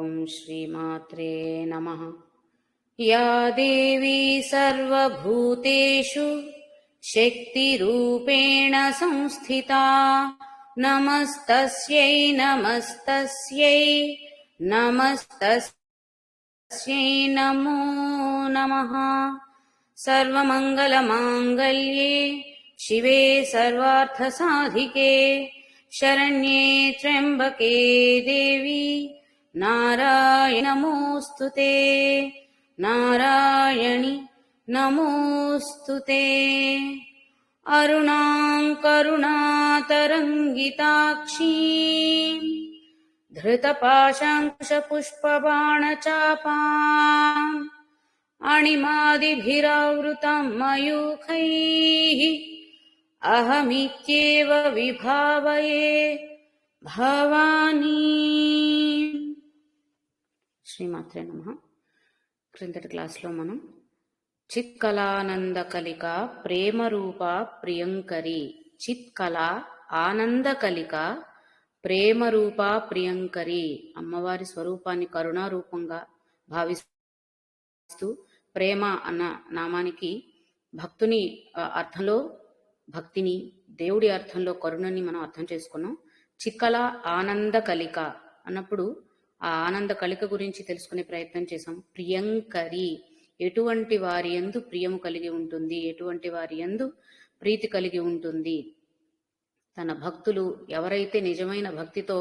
ఓం శ్రీమాత్రే నమః. యా దేవీ సర్వభూతేషు శక్తిరూపేణ సంస్థితా నమస్తస్యై నమస్తస్యై నమస్తస్యై నమో నమః. సర్వమంగళమాంగళ్యే శివే సర్వార్థసాధికే శరణ్యే త్ర్యంబకే దేవి నారాయణి నమోస్తుతే. నారాయణి నమోస్తుతే. అరుణాం కరుణాతరంగితాక్షీం ధృతపాశాంకుశపుష్పబాణచాపాం అణిమాదిభిరావృతం మయూఖైః అహమిత్యేవ విభావయే భవానీ. శ్రీమాత్రే నమః. క్రిందటి క్లాస్లో మనం చిత్కళానందకలిక ప్రేమరూప ప్రియంకరి, చిత్కళ ఆనందకలిక ప్రేమరూప ప్రియంకరి, అమ్మవారి స్వరూపాన్ని కరుణారూపంగా భావిస్తూ ప్రేమ అన్న నామానికి భక్తుని అర్థంలో భక్తిని, దేవుడి అర్థంలో కరుణని మనం అర్థం చేసుకున్నాం. చిత్కళ ఆనంద కలిక అన్నప్పుడు ఆ ఆనంద కలిక గురించి తెలుసుకునే ప్రయత్నం చేసాం. ప్రియంకరి, ఎటువంటి వారి యందు ప్రియము కలిగి ఉంటుంది, ఎటువంటి వారి యందు ప్రీతి కలిగి ఉంటుంది. తన భక్తులు ఎవరైతే నిజమైన భక్తితో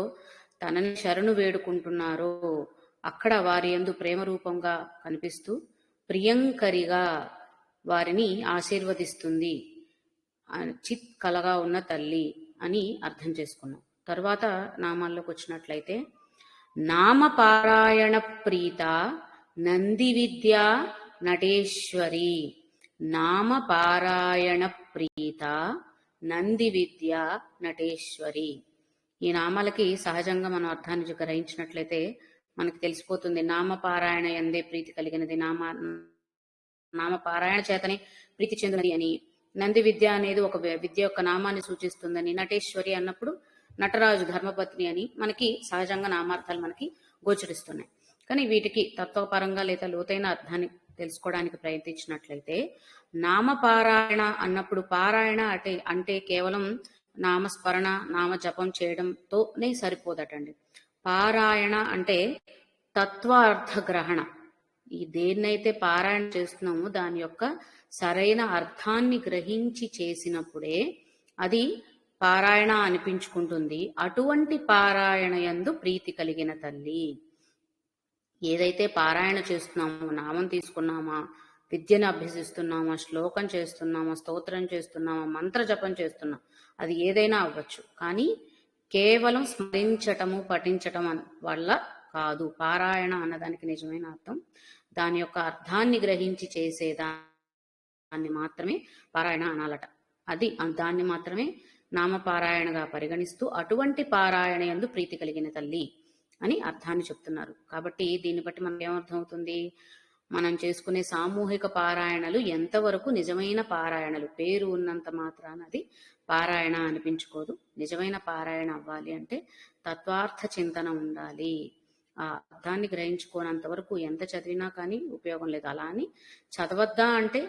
తనని శరణు వేడుకుంటున్నారో అక్కడ వారి యందు ప్రేమ రూపంగా కనిపిస్తూ ప్రియంకరిగా వారిని ఆశీర్వదిస్తుంది. చిత్ కలగా ఉన్న తల్లి అని అర్థం చేసుకున్నాం. తర్వాత నామాల్లోకి వచ్చినట్లయితే నామపారాయణ ప్రీత నంది విద్యా నటేశ్వరి. నామపారాయణ ప్రీత నంది విద్యా నటేశ్వరి. ఈ నామాలకి సహజంగా మనం అర్థాన్ని గ్రహించినట్లయితే మనకి తెలిసిపోతుంది. నామపారాయణ యందే ప్రీతి కలిగినది, నామపారాయణ చేతనే ప్రీతి చెందినది అని. నంది విద్య అనేది ఒక విద్య యొక్క నామాన్ని సూచిస్తుందని, నటేశ్వరి అన్నప్పుడు నటరాజు ధర్మపత్ని అని మనకి సహజంగా నామార్థాలు మనకి గోచరిస్తున్నాయి. కానీ వీటికి తత్వపరంగా లేదా లోతైన అర్థాన్ని తెలుసుకోవడానికి ప్రయత్నించినట్లయితే నామపారాయణ అన్నప్పుడు పారాయణ అంటే కేవలం నామస్మరణ నామ జపం చేయడంతోనే సరిపోదటండి. పారాయణ అంటే తత్వార్థ గ్రహణ. ఈ దేన్నైతే పారాయణ చేస్తున్నామో దాని యొక్క సరైన అర్థాన్ని గ్రహించి చేసినప్పుడే అది పారాయణ అనిపించుకుంటుంది. అటువంటి పారాయణ యందు ప్రీతి కలిగిన తల్లి. ఏదైతే పారాయణ చేస్తున్నామో, నామం తీసుకున్నామా, విద్యను అభ్యసిస్తున్నామా, శ్లోకం చేస్తున్నామా, స్తోత్రం చేస్తున్నామా, మంత్ర జపం చేస్తున్నాం, అది ఏదైనా అవ్వచ్చు. కానీ కేవలం స్మరించటము పఠించటం వల్ల కాదు. పారాయణ అన్నదానికి నిజమైన అర్థం దాని యొక్క అర్థాన్ని గ్రహించి చేసేదాన్ని మాత్రమే పారాయణ అనాలట. దాన్ని మాత్రమే నామపారాయణగా పరిగణిస్తూ అటువంటి పారాయణ యందు ప్రీతి కలిగిన తల్లి అని అర్థాన్ని చెప్తున్నారు. కాబట్టి దీన్ని బట్టి మనకు ఏమర్థమవుతుంది? మనం చేసుకునే సామూహిక పారాయణలు ఎంతవరకు నిజమైన పారాయణలు. పేరు ఉన్నంత మాత్రాన అది పారాయణ అనిపించుకోదు. నిజమైన పారాయణ అవ్వాలి అంటే తత్వార్థ చింతన ఉండాలి. ఆ అర్థాన్ని గ్రహించుకోనంత వరకు ఎంత చదివినా కానీ ఉపయోగం లేదు. అలా అని చదవద్దా అంటే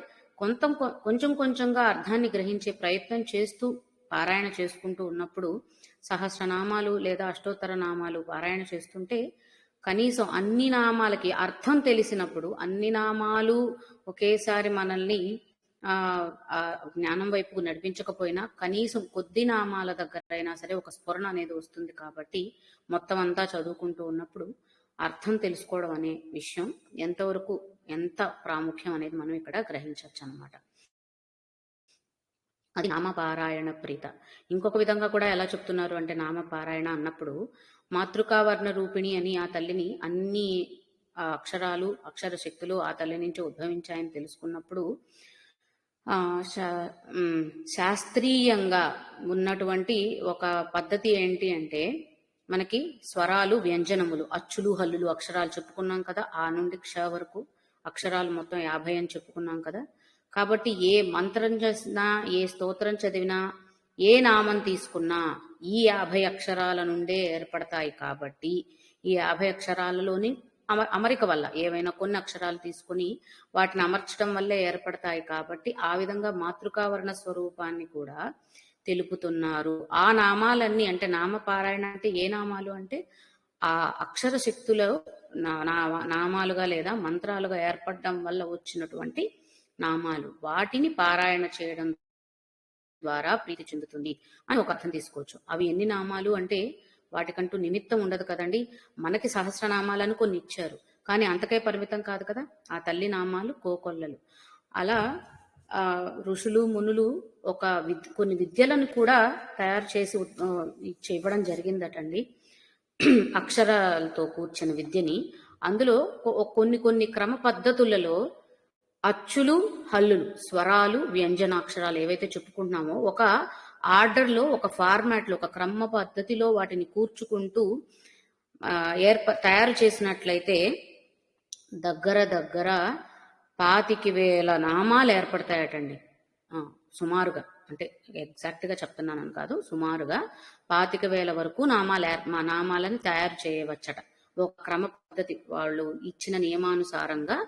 కొంచెం కొంచెంగా అర్థాన్ని గ్రహించే ప్రయత్నం చేస్తూ పారాయణ చేసుకుంటూ ఉన్నప్పుడు సహస్రనామాలు లేదా అష్టోత్తర నామాలు పారాయణ చేస్తుంటే కనీసం అన్ని నామాలకి అర్థం తెలిసినప్పుడు అన్ని నామాలు ఒకేసారి మనల్ని జ్ఞానం వైపుకు నడిపించకపోయినా కనీసం కొద్ది నామాల దగ్గర అయినా సరే ఒక స్ఫురణ అనేది వస్తుంది. కాబట్టి మొత్తం అంతా చదువుకుంటూ ఉన్నప్పుడు అర్థం తెలుసుకోవడం అనే విషయం ఎంతవరకు ఎంత ప్రాముఖ్యం అనేది మనం ఇక్కడ గ్రహించవచ్చు అన్నమాట. అది నామపారాయణ ప్రీత. ఇంకొక విధంగా కూడా ఎలా చెప్తున్నారు అంటే నామపారాయణ అన్నప్పుడు మాతృకావర్ణ రూపిణి అని ఆ తల్లిని అన్ని అక్షరాలు అక్షర శక్తులు ఆ తల్లి నుంచి ఉద్భవించాయని తెలుసుకున్నప్పుడు శాస్త్రీయంగా ఉన్నటువంటి ఒక పద్ధతి ఏంటి అంటే మనకి స్వరాలు వ్యంజనములు అచ్చులు హల్లులు అక్షరాలు చెప్పుకున్నాం కదా. ఆ నుండి క్ష వరకు అక్షరాలు మొత్తం 50 అని చెప్పుకున్నాం కదా. కాబట్టి ఏ మంత్రం చేసినా, ఏ స్తోత్రం చదివినా, ఏ నామం తీసుకున్నా ఈ 50 అక్షరాల నుండే ఏర్పడతాయి కాబట్టి ఈ 50 అక్షరాలలోని అమరిక వల్ల ఏవైనా కొన్ని అక్షరాలు తీసుకుని వాటిని అమర్చడం వల్లే ఏర్పడతాయి కాబట్టి ఆ విధంగా మాతృకావర్ణ స్వరూపాన్ని కూడా తెలుపుతున్నారు. ఆ నామాలన్నీ అంటే నామపారాయణ అంటే ఏ నామాలు అంటే ఆ అక్షర శక్తులు నామాలుగా లేదా మంత్రాలుగా ఏర్పడడం వల్ల వచ్చినటువంటి నామాలు, వాటిని పారాయణ చేయడం ద్వారా ప్రీతి చెందుతుంది అని ఒక అర్థం తీసుకోవచ్చు. అవి ఎన్ని నామాలు అంటే వాటికంటూ నిమిత్తం ఉండదు కదండి. మనకి సహస్రనామాలను కొన్ని ఇచ్చారు, కానీ అంతకే పరిమితం కాదు కదా. ఆ తల్లి నామాలు కోకొల్లలు. అలా ఋషులు మునులు కొన్ని విద్యలను కూడా తయారు చేసి ఇవ్వడం జరిగిందటండి. అక్షరాలతో కూర్చిన విద్యని. అందులో కొన్ని క్రమ పద్ధతులలో అచ్చులు, హల్లులు, స్వరాలు, వ్యంజనాక్షరాలు ఏవైతే చెప్పుకుంటున్నామో ఒక ఆర్డర్లో, ఒక ఫార్మాట్లో, ఒక క్రమ పద్ధతిలో వాటిని కూర్చుకుంటూ తయారు చేసినట్లయితే దగ్గర 25,000 నామాలు ఏర్పడతాయటండి. సుమారుగా, అంటే ఎగ్జాక్ట్గా చెప్తున్నానని కాదు, సుమారుగా 25,000 వరకు నామాలని తయారు చేయవచ్చట. ఒక క్రమ పద్ధతి, వాళ్ళు ఇచ్చిన నియమానుసారంగా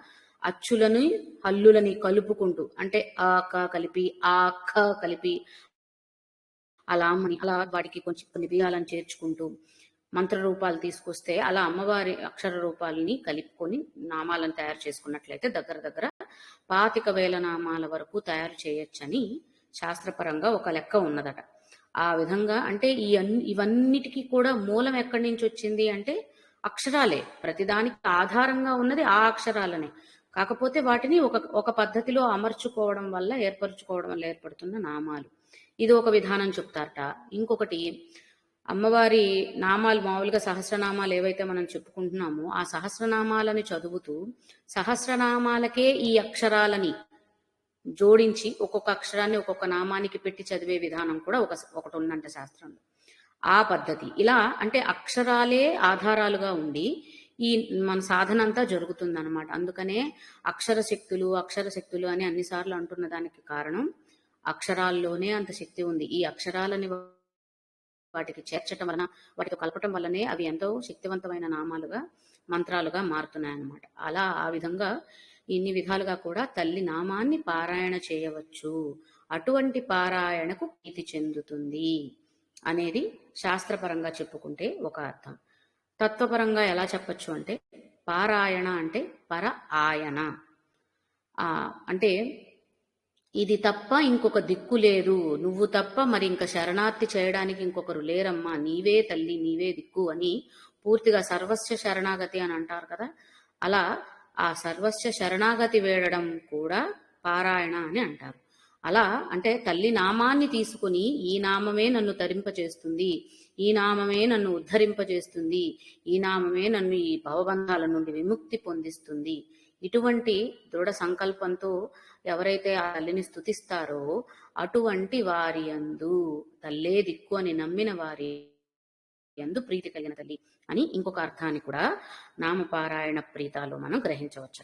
అచ్చులని హల్లులని కలుపుకుంటూ, అంటే ఆ క కలిపి ఆ ఖ కలిపి అలా వాటికి కొన్ని బియ్యాలను చేర్చుకుంటూ మంత్ర రూపాలు తీసుకొస్తే అలా అమ్మవారి అక్షర రూపాలని కలుపుకొని నామాలను తయారు చేసుకున్నట్లయితే దగ్గర 25,000 నామాల వరకు తయారు చేయొచ్చని శాస్త్రపరంగా ఒక లెక్క ఉన్నదట. ఆ విధంగా అంటే ఇవన్నిటికీ కూడా మూలం ఎక్కడి నుంచి వచ్చింది అంటే అక్షరాలే. ప్రతిదానికి ఆధారంగా ఉన్నది ఆ అక్షరాలనే. కాకపోతే వాటిని ఒక పద్ధతిలో అమర్చుకోవడం వల్ల ఏర్పడుతున్న నామాలు. ఇది ఒక విధానం చెప్తారట. ఇంకొకటి, అమ్మవారి నామాలు మామూలుగా సహస్రనామాలు ఏవైతే మనం చెప్పుకుంటున్నామో ఆ సహస్రనామాలని చదువుతూ సహస్రనామాలకే ఈ అక్షరాలని జోడించి ఒక్కొక్క అక్షరాన్ని ఒక్కొక్క నామానికి పెట్టి చదివే విధానం కూడా ఒకటి ఉందంట శాస్త్రంలో. ఆ పద్ధతి ఇలా అంటే అక్షరాలే ఆధారాలుగా ఉండి ఈ మన సాధన అంతా జరుగుతుంది అనమాట. అందుకనే అక్షర శక్తులు అని అన్నిసార్లు అంటున్న దానికి కారణం అక్షరాల్లోనే అంత శక్తి ఉంది. ఈ అక్షరాలని వాటికి చేర్చటం వలన, వాటితో కలపటం వల్లనే అవి ఎంతో శక్తివంతమైన నామాలుగా, మంత్రాలుగా మారుతున్నాయన్నమాట. అలా ఆ విధంగా ఇన్ని విధాలుగా కూడా తల్లి నామాన్ని పారాయణ చేయవచ్చు. అటువంటి పారాయణకు ప్రీతి చెందుతుంది అనేది శాస్త్రపరంగా చెప్పుకుంటే ఒక అర్థం. తత్వపరంగా ఎలా చెప్పచ్చు అంటే పారాయణ అంటే పర ఆయన, అంటే ఇది తప్ప ఇంకొక దిక్కు లేదు, నువ్వు తప్ప మరి ఇంకా శరణార్థి చేయడానికి ఇంకొకరు లేరమ్మా, నీవే తల్లి, నీవే దిక్కు అని పూర్తిగా సర్వస్వ శరణాగతి అని అంటారు కదా. అలా ఆ సర్వస్వ శరణాగతి వేడడం కూడా పారాయణ అని అంటారు. అలా అంటే తల్లి నామాన్ని తీసుకుని ఈ నామమే నన్ను తరింపచేస్తుంది, ఈ నామమే నన్ను ఉద్ధరింపజేస్తుంది, ఈ నామమే నన్ను ఈ భవబంధాల నుండి విముక్తి పొందిస్తుంది, ఇటువంటి దృఢ సంకల్పంతో ఎవరైతే ఆ తల్లిని స్తుతిస్తారో అటువంటి వారి యందు, తల్లే దిక్కు అని నమ్మిన వారి యందు ప్రీతి కలిగిన తల్లి అని ఇంకొక అర్థాన్ని కూడా నామపారాయణ ప్రీతాలో మనం గ్రహించవచ్చు.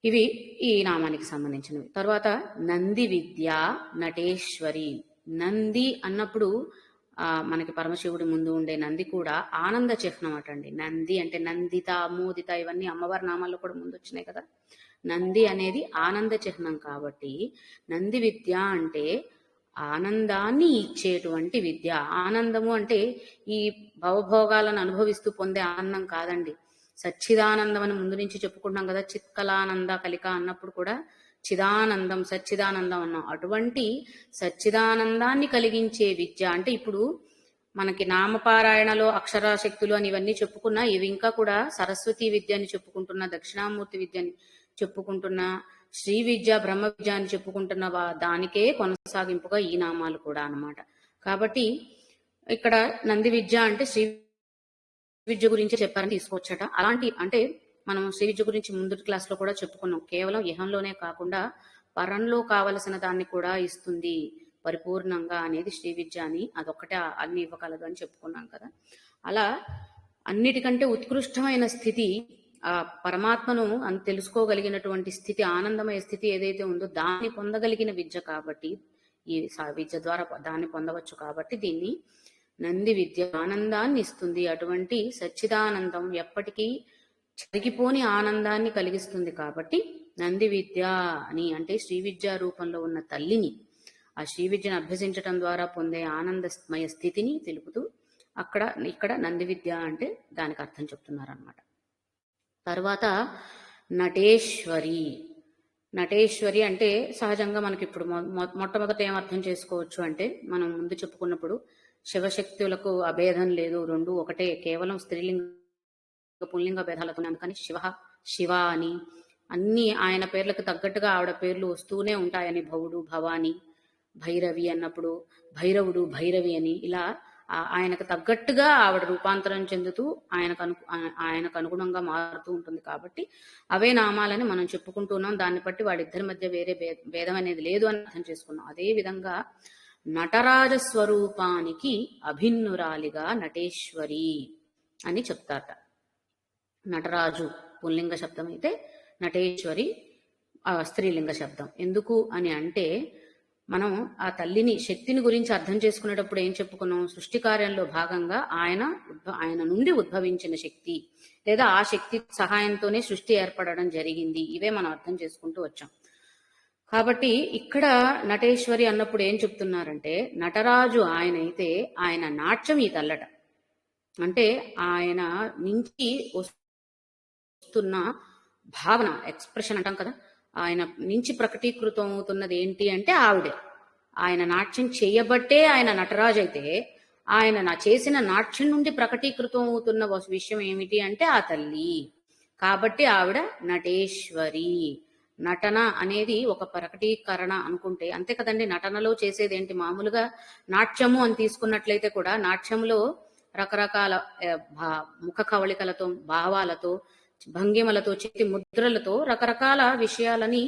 ఇవి ఈ నామానికి సంబంధించినవి. తర్వాత నంది విద్య నటేశ్వరి. నంది అన్నప్పుడు మనకి పరమశివుడి ముందు ఉండే నంది కూడా ఆనంద చిహ్నం అటండి. నంది అంటే నందిత, మోదిత ఇవన్నీ అమ్మవారి నామాల్లో కూడా ముందు వచ్చినాయి కదా. నంది అనేది ఆనంద చిహ్నం కాబట్టి నంది విద్య అంటే ఆనందాన్ని ఇచ్చేటువంటి విద్య. ఆనందము అంటే ఈ భవభోగాలను అనుభవిస్తూ పొందే ఆనందం కాదండి. సచ్చిదానందం అని ముందు నుంచి చెప్పుకుంటున్నాం కదా. చిత్కలానంద కలిక అన్నప్పుడు కూడా చిదానందం, సచ్చిదానందం అన్నాం. అటువంటి సచ్చిదానందాన్ని కలిగించే విద్య అంటే ఇప్పుడు మనకి నామపారాయణలో అక్షరాశక్తులు అని ఇవన్నీ చెప్పుకున్నా, ఇవి ఇంకా కూడా సరస్వతి విద్య అని చెప్పుకుంటున్నా, దక్షిణామూర్తి విద్య అని చెప్పుకుంటున్నా, శ్రీ విద్య, బ్రహ్మ విద్య అని చెప్పుకుంటున్న దానికే కొనసాగింపుగా ఈ నామాలు కూడా అన్నమాట. కాబట్టి ఇక్కడ నంది విద్య అంటే శ్రీ విద్య గురించి చెప్పారని తీసుకోవచ్చట. అలాంటి అంటే మనం శ్రీ విద్య గురించి ముందు క్లాస్ లో కూడా చెప్పుకున్నాం. కేవలం ఇహంలోనే కాకుండా పరంలో కావలసిన దాన్ని కూడా ఇస్తుంది పరిపూర్ణంగా అనేది శ్రీ విద్య అని, అదొక్కటే అన్ని ఇవ్వగలదు అని చెప్పుకున్నాం కదా. అలా అన్నిటికంటే ఉత్కృష్టమైన స్థితి ఆ పరమాత్మను తెలుసుకోగలిగినటువంటి స్థితి, ఆనందమయ స్థితి ఏదైతే ఉందో దాన్ని పొందగలిగిన విద్య కాబట్టి, ఈ విద్య ద్వారా దాన్ని పొందవచ్చు కాబట్టి దీన్ని నంది విద్య ఆనందాన్ని ఇస్తుంది. అటువంటి సచ్చిదానందం ఎప్పటికీ చెరిగిపోని ఆనందాన్ని కలిగిస్తుంది కాబట్టి నంది విద్య అని, అంటే శ్రీ విద్యా రూపంలో ఉన్న తల్లిని, ఆ శ్రీ విద్యను అభ్యసించటం ద్వారా పొందే ఆనందమయ స్థితిని తెలుపుతూ ఇక్కడ నంది విద్య అంటే దానికి అర్థం చెప్తున్నారనమాట. తర్వాత నటేశ్వరి. నటేశ్వరి అంటే సహజంగా మనకి ఇప్పుడు మొట్టమొదట ఏం అర్థం చేసుకోవచ్చు అంటే, మనం ముందు చెప్పుకున్నప్పుడు శివశక్తులకు అభేదం లేదు, రెండు ఒకటే, కేవలం స్త్రీలింగ పుల్లింగ భేదాలతోనే. అందుకని శివ అని అన్ని ఆయన పేర్లకు తగ్గట్టుగా ఆవిడ పేర్లు వస్తూనే ఉంటాయని, భవుడు భవాని, భైరవి అన్నప్పుడు భైరవుడు భైరవి అని, ఇలా ఆయనకు తగ్గట్టుగా ఆవిడ రూపాంతరం చెందుతూ ఆయనకు అనుగుణంగా మారుతూ ఉంటుంది. కాబట్టి అవే నామాలని మనం చెప్పుకుంటున్నాం. దాన్ని బట్టి వాడిద్దరి మధ్య వేరే భేదం అనేది లేదు అని అర్థం చేసుకున్నాం. అదే విధంగా నటరాజ స్వరూపానికి అభిన్నురాలిగా నటేశ్వరి అని చెప్తారట. నటరాజు పుల్లింగ శబ్దం అయితే నటేశ్వరి స్త్రీలింగ శబ్దం. ఎందుకు అని అంటే, మనం ఆ తల్లిని, శక్తిని గురించి అర్థం చేసుకునేటప్పుడు ఏం చెప్పుకున్నాం? సృష్టి కార్యంలో భాగంగా ఆయన నుండి ఉద్భవించిన శక్తి, లేదా ఆ శక్తి సహాయంతోనే సృష్టి ఏర్పడడం జరిగింది. ఇవే మనం అర్థం చేసుకుంటూ వచ్చాం. కాబట్టి ఇక్కడ నటేశ్వరి అన్నప్పుడు ఏం చెప్తున్నారంటే, నటరాజు ఆయన అయితే ఆయన నాట్యం ఈ తల్లట. అంటే ఆయన నుంచి వస్తున్న భావన, ఎక్స్ప్రెషన్ అంటాం కదా, ఆయన నుంచి ప్రకటీకృతం అవుతున్నది ఏంటి అంటే ఆవిడే. ఆయన నాట్యం చేయబట్టే ఆయన నటరాజు అయితే, ఆయన చేసిన నాట్యం నుండి ప్రకటీకృతం అవుతున్న విషయం ఏమిటి అంటే ఆ తల్లి. కాబట్టి ఆవిడ నటేశ్వరి. నటన అనేది ఒక ప్రకటీకరణ అనుకుంటే అంతే కదండి. నటనలో చేసేది ఏంటి? మామూలుగా నాట్యము అని తీసుకున్నట్లయితే కూడా నాట్యంలో రకరకాల ముఖ కవళికలతో, భావాలతో, భంగిమలతో, చేతి ముద్రలతో రకరకాల విషయాలని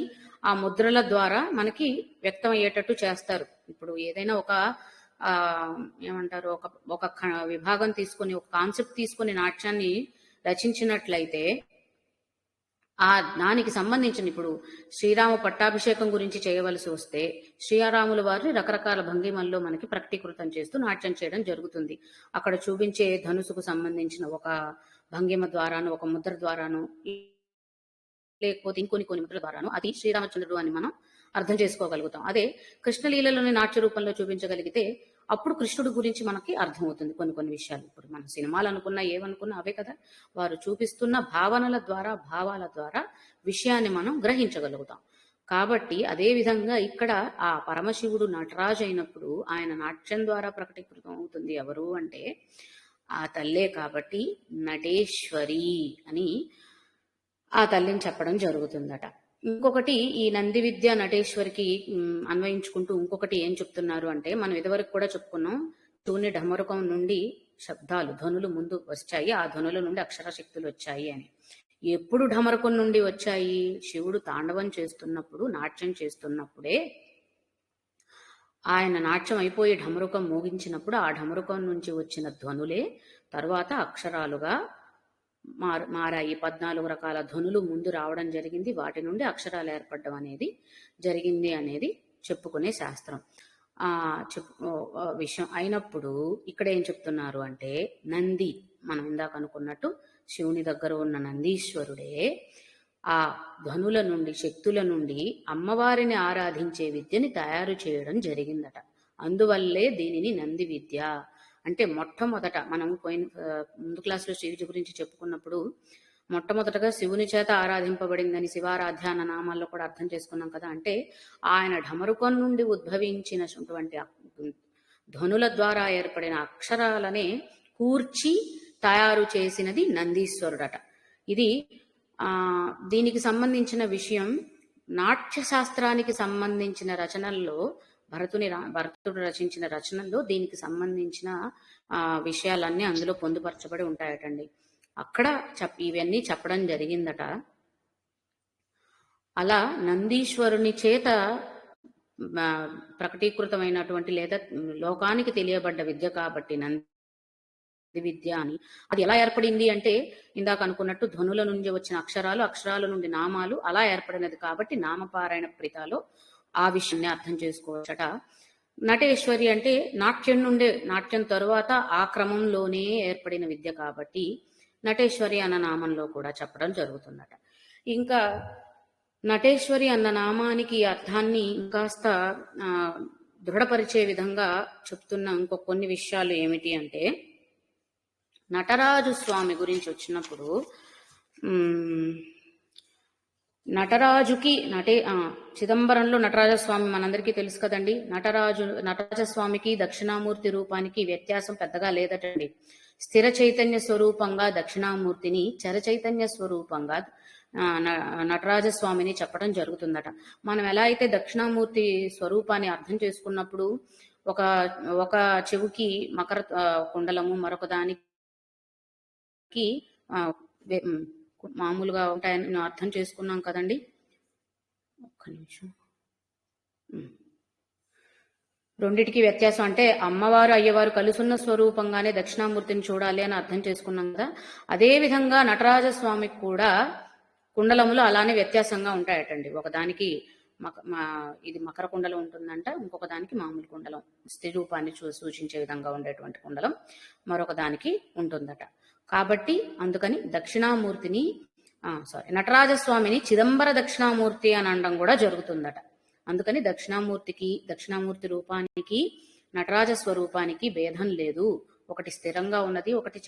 ఆ ముద్రల ద్వారా మనకి వ్యక్తం అయ్యేటట్టు చేస్తారు. ఇప్పుడు ఏదైనా ఒక ఏమంటారు, ఒక విభాగం తీసుకొని, ఒక కాన్సెప్ట్ తీసుకొని నాట్యాన్ని రచించినట్లయితే దానికి సంబంధించిన, ఇప్పుడు శ్రీరామ పట్టాభిషేకం గురించి చేయవలసి వస్తే శ్రీరాముల వారిని రకరకాల భంగిమల్లో మనకి ప్రకటీకృతం చేస్తూ నాట్యం చేయడం జరుగుతుంది. అక్కడ చూపించే ధనుసుకు సంబంధించిన ఒక భంగిమ ద్వారాను, ఒక ముద్ర ద్వారాను, లేకపోతే ఇంకొన్ని ముద్రల ద్వారాను అది శ్రీరామచంద్రుడు అని మనం అర్థం చేసుకోగలుగుతాం. అదే కృష్ణలీలలోని నాట్య రూపంలో చూపించగలిగితే అప్పుడు కృష్ణుడి గురించి మనకి అర్థమవుతుంది కొన్ని విషయాలు. ఇప్పుడు మన సినిమాలు అనుకున్నా, ఏమనుకున్నా అవే కదా, వారు చూపిస్తున్న భావనల ద్వారా, భావాల ద్వారా విషయాన్ని మనం గ్రహించగలుగుతాం. కాబట్టి అదే విధంగా ఇక్కడ ఆ పరమశివుడు నటరాజు అయినప్పుడు ఆయన నాట్యం ద్వారా ప్రకటీకృతం అవుతుంది ఎవరు అంటే ఆ తల్లే. కాబట్టి నటేశ్వరి అని ఆ తల్లిని చెప్పడం జరుగుతుందట. ఇంకొకటి, ఈ నంది విద్య నటేశ్వరికి అన్వయించుకుంటూ ఇంకొకటి ఏం చెప్తున్నారు అంటే, మనం ఇదివరకు కూడా చెప్పుకున్నాం, శివుని ఢమరుకం నుండి శబ్దాలు, ధ్వనులు ముందు వచ్చాయి, ఆ ధ్వనుల నుండి అక్షర శక్తులు వచ్చాయి అని. ఎప్పుడు ఢమరుకం నుండి వచ్చాయి? శివుడు తాండవం చేస్తున్నప్పుడు, నాట్యం చేస్తున్నప్పుడే, ఆయన నాట్యం అయిపోయి ఢమరుకం మోగించినప్పుడు ఆ ఢమరుకం నుంచి వచ్చిన ధ్వనులే తర్వాత అక్షరాలుగా మారాయి. 14 రకాల ధ్వనులు ముందు రావడం జరిగింది, వాటి నుండి అక్షరాలు ఏర్పడడం అనేది జరిగింది అనేది చెప్పుకునే శాస్త్రం. విషయం అయినప్పుడు ఇక్కడ ఏం చెప్తున్నారు అంటే, నంది, మనం ఇందాక అనుకున్నట్టు శివుని దగ్గర ఉన్న నందీశ్వరుడే ఆ ధ్వనుల నుండి, శక్తుల నుండి అమ్మవారిని ఆరాధించే విద్యని తయారు చేయడం జరిగిందట. అందువల్లే దీనిని నంది విద్య అంటే. మొట్టమొదట మనం ముందు క్లాసులో శ్రీ విద్య గురించి చెప్పుకున్నప్పుడు మొట్టమొదటగా శివుని చేత ఆరాధింపబడిందని శివారాధ్య అన్న నామాల్లో కూడా అర్థం చేసుకున్నాం కదా. అంటే ఆయన ఢమరుకం నుండి ఉద్భవించినటువంటి ధ్వనుల ద్వారా ఏర్పడిన అక్షరాలనే కూర్చి తయారు చేసినది నందీశ్వరుడట. ఇది దీనికి సంబంధించిన విషయం నాట్య శాస్త్రానికి సంబంధించిన రచనల్లో, భరతుడు రచించిన రచనల్లో దీనికి సంబంధించిన విషయాలన్నీ అందులో పొందుపరచబడి ఉంటాయటండి. అక్కడ ఇవన్నీ చెప్పడం జరిగిందట. అలా నందీశ్వరుని చేత ప్రకటీకృతమైనటువంటి లేదా లోకానికి తెలియబడ్డ విద్య కాబట్టి నంది విద్య అని. అది ఎలా ఏర్పడింది అంటే, ఇందాక అనుకున్నట్టు ధ్వనుల నుంచి వచ్చిన అక్షరాలు, అక్షరాల నుండి నామాలు, అలా ఏర్పడినది కాబట్టి నామపారాయణ ప్రీతాలో ఆ విషయాన్ని అర్థం చేసుకోవచ్చట. నటేశ్వరి అంటే నాట్యం నుండే, నాట్యం తరువాత ఆ క్రమంలోనే ఏర్పడిన విద్య కాబట్టి నటేశ్వరి అన్న నామంలో కూడా చెప్పడం జరుగుతుందట. ఇంకా నటేశ్వరి అన్న నామానికి అర్థాన్ని ఇంకాస్త దృఢపరిచే విధంగా చెప్తున్న ఇంకో కొన్ని విషయాలు ఏమిటి అంటే, నటరాజు స్వామి గురించి వచ్చినప్పుడు నటరాజుకి చిదంబరంలో నటరాజస్వామి మనందరికీ తెలుసు కదండి. నటరాజస్వామికి దక్షిణామూర్తి రూపానికి వ్యత్యాసం పెద్దగా లేదటండి. స్థిర చైతన్య స్వరూపంగా దక్షిణామూర్తిని, చర చైతన్య స్వరూపంగా నటరాజస్వామిని చెప్పడం జరుగుతుందట. మనం ఎలా అయితే దక్షిణామూర్తి స్వరూపాన్ని అర్థం చేసుకున్నప్పుడు ఒక చెవుకి మకర కుండలము, మరొక దానికి మామూలుగా ఉంటాయని నేను అర్థం చేసుకున్నాం కదండి. ఒక్క నిమిషం. రెండిటికి వ్యత్యాసం అంటే అమ్మవారు అయ్యవారు కలుసున్న స్వరూపంగానే దక్షిణామూర్తిని చూడాలి అని అర్థం చేసుకున్నాం కదా. అదే విధంగా నటరాజస్వామికి కూడా కుండలములు అలానే వ్యత్యాసంగా ఉంటాయటండి. ఒకదానికి ఇది మకర కుండలం ఉంటుందంట, ఇంకొక దానికి మామూలు కుండలం, స్థిర రూపాన్ని సూచించే విధంగా ఉండేటువంటి కుండలం మరొక దానికి ఉంటుందట. కాబట్టి అందుకని దక్షిణామూర్తిని నటరాజస్వామిని చిదంబర దక్షిణామూర్తి అని అనడం కూడా జరుగుతుందట. అందుకని దక్షిణామూర్తి రూపానికి నటరాజ స్వరూపానికి భేదం లేదు. ఒకటి స్థిరంగా ఉన్నది, ఒకటి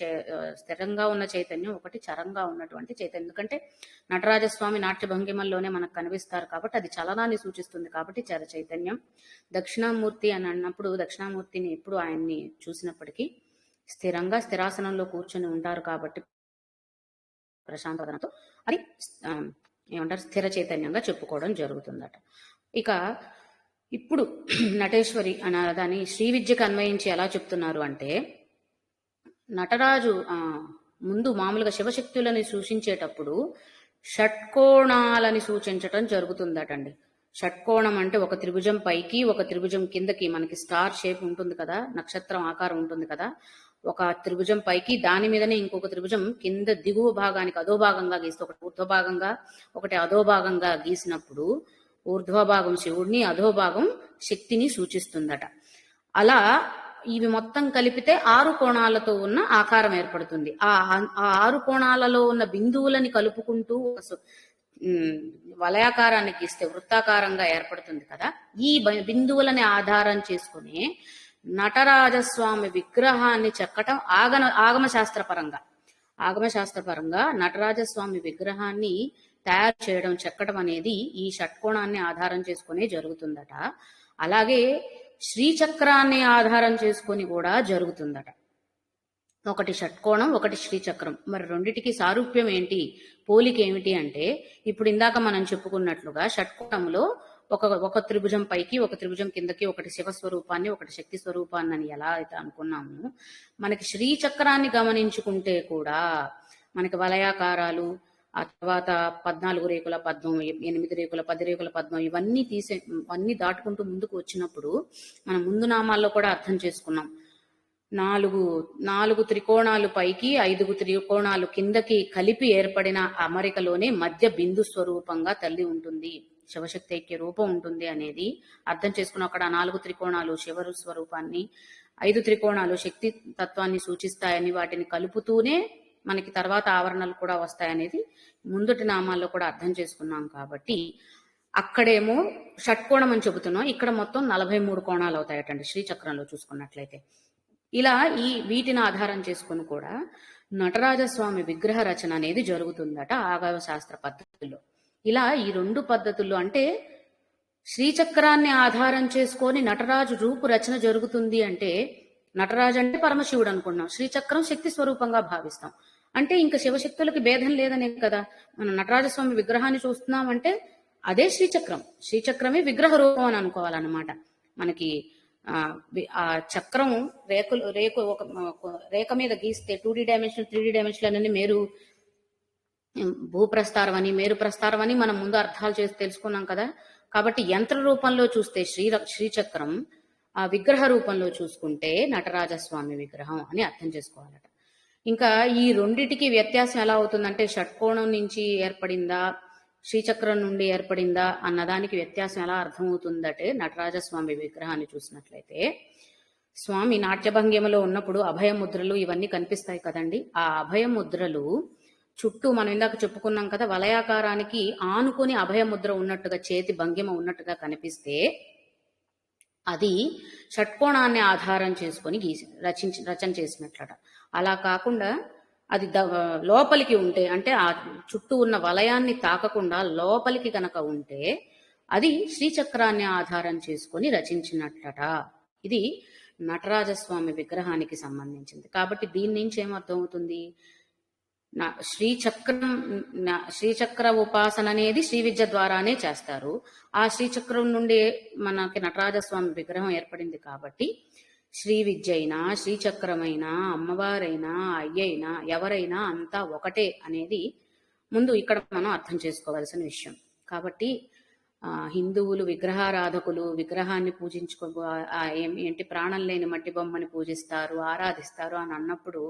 స్థిరంగా ఉన్న చైతన్యం, ఒకటి చరంగా ఉన్నటువంటి చైతన్యం. ఎందుకంటే నటరాజస్వామి నాట్య భంగిమల్లోనే మనకు కనిపిస్తారు కాబట్టి అది చలనాన్ని సూచిస్తుంది కాబట్టి చర చైతన్యం. దక్షిణామూర్తి అని అన్నప్పుడు దక్షిణామూర్తిని ఎప్పుడు ఆయన్ని చూసినప్పటికీ స్థిరంగా స్థిరాసనంలో కూర్చొని ఉంటారు కాబట్టి ప్రశాంతతతో అది ఏమంటారు స్థిర చైతన్యంగా చెప్పుకోవడం జరుగుతుందట. ఇక ఇప్పుడు నటేశ్వరి అనే దాన్ని శ్రీ విద్యకు అన్వయించి ఎలా చెప్తున్నారు అంటే, నటరాజు ముందు మామూలుగా శివశక్తులని సూచించేటప్పుడు షట్కోణాలని సూచించటం జరుగుతుందటండి. షట్కోణం అంటే ఒక త్రిభుజం పైకి, ఒక త్రిభుజం కిందకి, మనకి స్టార్ షేప్ ఉంటుంది కదా, నక్షత్రం ఆకారం ఉంటుంది కదా, ఒక త్రిభుజం పైకి దాని మీదనే ఇంకొక త్రిభుజం కింద దిగువ భాగానికి అధోభాగంగా గీస్తే, ఒకటి ఊర్ధ్వభాగంగా ఒకటి అధోభాగంగా గీసినప్పుడు ఊర్ధ్వభాగం శివుడిని, అధోభాగం శక్తిని సూచిస్తుందట. అలా ఇవి మొత్తం కలిపితే 6 కోణాలతో ఉన్న ఆకారం ఏర్పడుతుంది. ఆ 6 కోణాలలో ఉన్న బిందువులని కలుపుకుంటూ వలయాకారాన్ని గీస్తే వృత్తాకారంగా ఏర్పడుతుంది కదా. ఈ బిందువులని ఆధారం చేసుకుని నటరాజస్వామి విగ్రహాన్ని చెక్కటం ఆగమశాస్త్రపరంగా నటరాజస్వామి విగ్రహాన్ని తయారు చేయడం, చెక్కడం అనేది ఈ షట్కోణాన్ని ఆధారం చేసుకునే జరుగుతుందట. అలాగే శ్రీచక్రాన్ని ఆధారం చేసుకొని కూడా జరుగుతుందట. ఒకటి షట్కోణం, ఒకటి శ్రీచక్రం. మరి రెండిటికి సారూప్యం ఏంటి, పోలిక ఏమిటి అంటే, ఇప్పుడు ఇందాక మనం చెప్పుకున్నట్లుగా షట్కోణంలో ఒక త్రిభుజం పైకి, ఒక త్రిభుజం కిందకి, ఒకటి శివస్వరూపాన్ని, ఒకటి శక్తి స్వరూపాన్ని అని ఎలా అయితే అనుకున్నాము, మనకి శ్రీచక్రాన్ని గమనించుకుంటే కూడా మనకి వలయాకారాలు, ఆ తర్వాత 14 రేకుల పద్మం, 8 రేకుల, 10 రేకుల పద్మం, ఇవన్నీ దాటుకుంటూ ముందుకు వచ్చినప్పుడు మనం ముందు నామాల్లో కూడా అర్థం చేసుకున్నాం. 4 త్రికోణాలు పైకి, 5 త్రికోణాలు కిందకి కలిపి ఏర్పడిన అమరికలోనే మధ్య బిందు స్వరూపంగా తల్లి ఉంటుంది, శివశక్తి ఐక్య రూపం ఉంటుంది అనేది అర్థం చేసుకున్నాం. అక్కడ 4 త్రికోణాలు శివ స్వరూపాన్ని, 5 త్రికోణాలు శక్తి తత్వాన్ని సూచిస్తాయని వాటిని కలుపుతూనే మనకి తర్వాత ఆవరణలు కూడా వస్తాయనేది ముందుటి నామాల్లో కూడా అర్థం చేసుకున్నాం. కాబట్టి అక్కడేమో షట్కోణం అని చెబుతున్నాం, ఇక్కడ మొత్తం 43 కోణాలు అవుతాయటండి శ్రీచక్రంలో చూసుకున్నట్లయితే. ఇలా వీటిని ఆధారం చేసుకుని కూడా నటరాజస్వామి విగ్రహ రచన అనేది జరుగుతుందట ఆగమ శాస్త్ర పద్ధతుల్లో. ఇలా ఈ 2 పద్ధతుల్లో అంటే శ్రీచక్రాన్ని ఆధారం చేసుకొని నటరాజు రూపు రచన జరుగుతుంది అంటే, నటరాజు అంటే పరమశివుడు అనుకున్నాం, శ్రీచక్రం శక్తి స్వరూపంగా భావిస్తాం. అంటే ఇంకా శివశక్తులకి భేదం లేదనే కదా. మనం నటరాజస్వామి విగ్రహాన్ని చూస్తున్నాం అంటే అదే శ్రీచక్రమే విగ్రహ రూపం అని అనుకోవాలన్నమాట. మనకి ఆ చక్రం రేఖ మీద గీస్తే 2D డైమెన్షన్, 3D డైమెన్షన్ అన్ని భూప్రస్తారం అని, మేరు ప్రస్తారం అని మనం ముందు అర్థాలు చేసి తెలుసుకున్నాం కదా. కాబట్టి యంత్ర రూపంలో చూస్తే శ్రీచక్రం, ఆ విగ్రహ రూపంలో చూసుకుంటే నటరాజస్వామి విగ్రహం అని అర్థం చేసుకోవాలట. ఇంకా ఈ రెండిటికి వ్యత్యాసం ఎలా అవుతుందంటే, షట్కోణం నుంచి ఏర్పడిందా, శ్రీచక్రం నుండి ఏర్పడిందా అన్నదానికి వ్యత్యాసం ఎలా అర్థమవుతుందంటే, నటరాజస్వామి విగ్రహాన్ని చూసినట్లయితే స్వామి నాట్యభంగిమలో ఉన్నప్పుడు అభయముద్రలు ఇవన్నీ కనిపిస్తాయి కదండి. ఆ అభయముద్రలు చుట్టూ మనం ఇందాక చెప్పుకున్నాం కదా, వలయాకారానికి ఆనుకొని అభయముద్ర ఉన్నట్టుగా, చేతి భంగిమ ఉన్నట్టుగా కనిపిస్తే అది షట్కోణాన్ని ఆధారం చేసుకొని రచన చేసినట్లట. అలా కాకుండా అది లోపలికి ఉంటే, అంటే ఆ చుట్టూ ఉన్న వలయాన్ని తాకకుండా లోపలికి గనక ఉంటే అది శ్రీచక్రాన్ని ఆధారం చేసుకొని రచించినట్లట. ఇది నటరాజస్వామి విగ్రహానికి సంబంధించింది. కాబట్టి దీని నుంచి ఏమర్థమవుతుంది, శ్రీచక్ర ఉపాసన అనేది శ్రీ విద్య ద్వారానే చేస్తారు. ఆ శ్రీచక్రం నుండి మనకి నటరాజస్వామి విగ్రహం ఏర్పడింది కాబట్టి శ్రీ విద్య అయినా, శ్రీచక్రమైనా, అమ్మవారైనా, అయ్యైనా, ఎవరైనా అంతా ఒకటే అనేది ముందు ఇక్కడ మనం అర్థం చేసుకోవాల్సిన విషయం. కాబట్టి హిందువులు విగ్రహారాధకులు విగ్రహాన్ని ఏంటి ప్రాణం లేని మట్టి బొమ్మని పూజిస్తారు, ఆరాధిస్తారు అని అన్నప్పుడు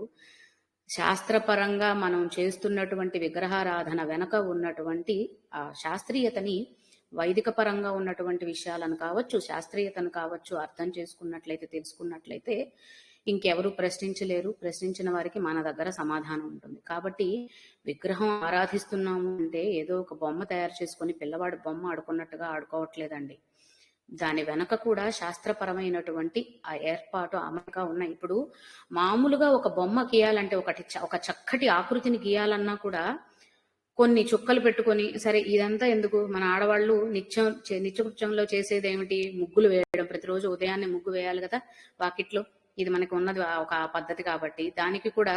శాస్త్రపరంగా మనం చేస్తున్నటువంటి విగ్రహారాధన వెనక ఉన్నటువంటి ఆ శాస్త్రీయతని, వైదిక పరంగా ఉన్నటువంటి విషయాలను కావచ్చు, శాస్త్రీయతను కావచ్చు అర్థం చేసుకున్నట్లయితే, తెలుసుకున్నట్లయితే ఇంకెవరు ప్రశ్నించలేరు. ప్రశ్నించిన వారికి మన దగ్గర సమాధానం ఉంటుంది. కాబట్టి విగ్రహం ఆరాధిస్తున్నాము అంటే ఏదో ఒక బొమ్మ తయారు చేసుకొని పిల్లవాడు బొమ్మ ఆడుకున్నట్టుగా ఆడుకోవట్లేదండి. దాని వెనక కూడా శాస్త్రపరమైనటువంటి ఆ ఏర్పాటు అమరిక ఉన్నాయి. ఇప్పుడు మామూలుగా ఒక బొమ్మ గీయాలంటే, ఒక చక్కటి ఆకృతిని గీయాలన్నా కూడా కొన్ని చుక్కలు పెట్టుకొని, సరే ఇదంతా ఎందుకు, మన ఆడవాళ్ళు నిత్యకృత్యంలో చేసేది ఏమిటి, ముగ్గులు వేయడం. ప్రతిరోజు ఉదయాన్నే ముగ్గు వేయాలి కదా వాకిట్లో. ఇది మనకి ఉన్నది ఒక పద్ధతి కాబట్టి దానికి కూడా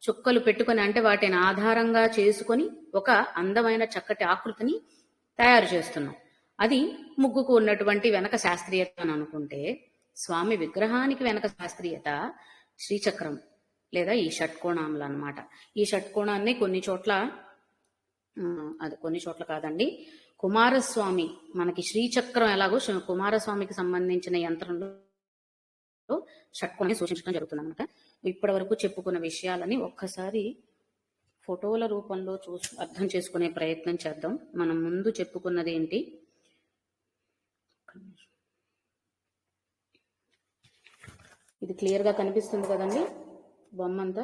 చుక్కలు పెట్టుకొని, అంటే వాటిని ఆధారంగా చేసుకొని ఒక అందమైన చక్కటి ఆకృతిని తయారు చేస్తున్నాం. అది ముగ్గుకు ఉన్నటువంటి వెనక శాస్త్రీయత అని అనుకుంటే, స్వామి విగ్రహానికి వెనక శాస్త్రీయత శ్రీచక్రం లేదా ఈ షట్కోణాములు అన్నమాట. ఈ షట్కోణాన్ని కొన్ని చోట్ల కాదండి, కుమారస్వామి మనకి శ్రీచక్రం ఎలాగో కుమారస్వామికి సంబంధించిన యంత్రంలో షట్కోణాన్ని సూచించడం జరుగుతుంది అనమాట. ఇప్పటి వరకు చెప్పుకున్న విషయాలని ఒక్కసారి ఫోటోల రూపంలో అర్థం చేసుకునే ప్రయత్నం చేద్దాం. మనం ముందు చెప్పుకున్నది ఏంటి, ఇది క్లియర్ గా కనిపిస్తుంది కదండి బొమ్మ అంతా.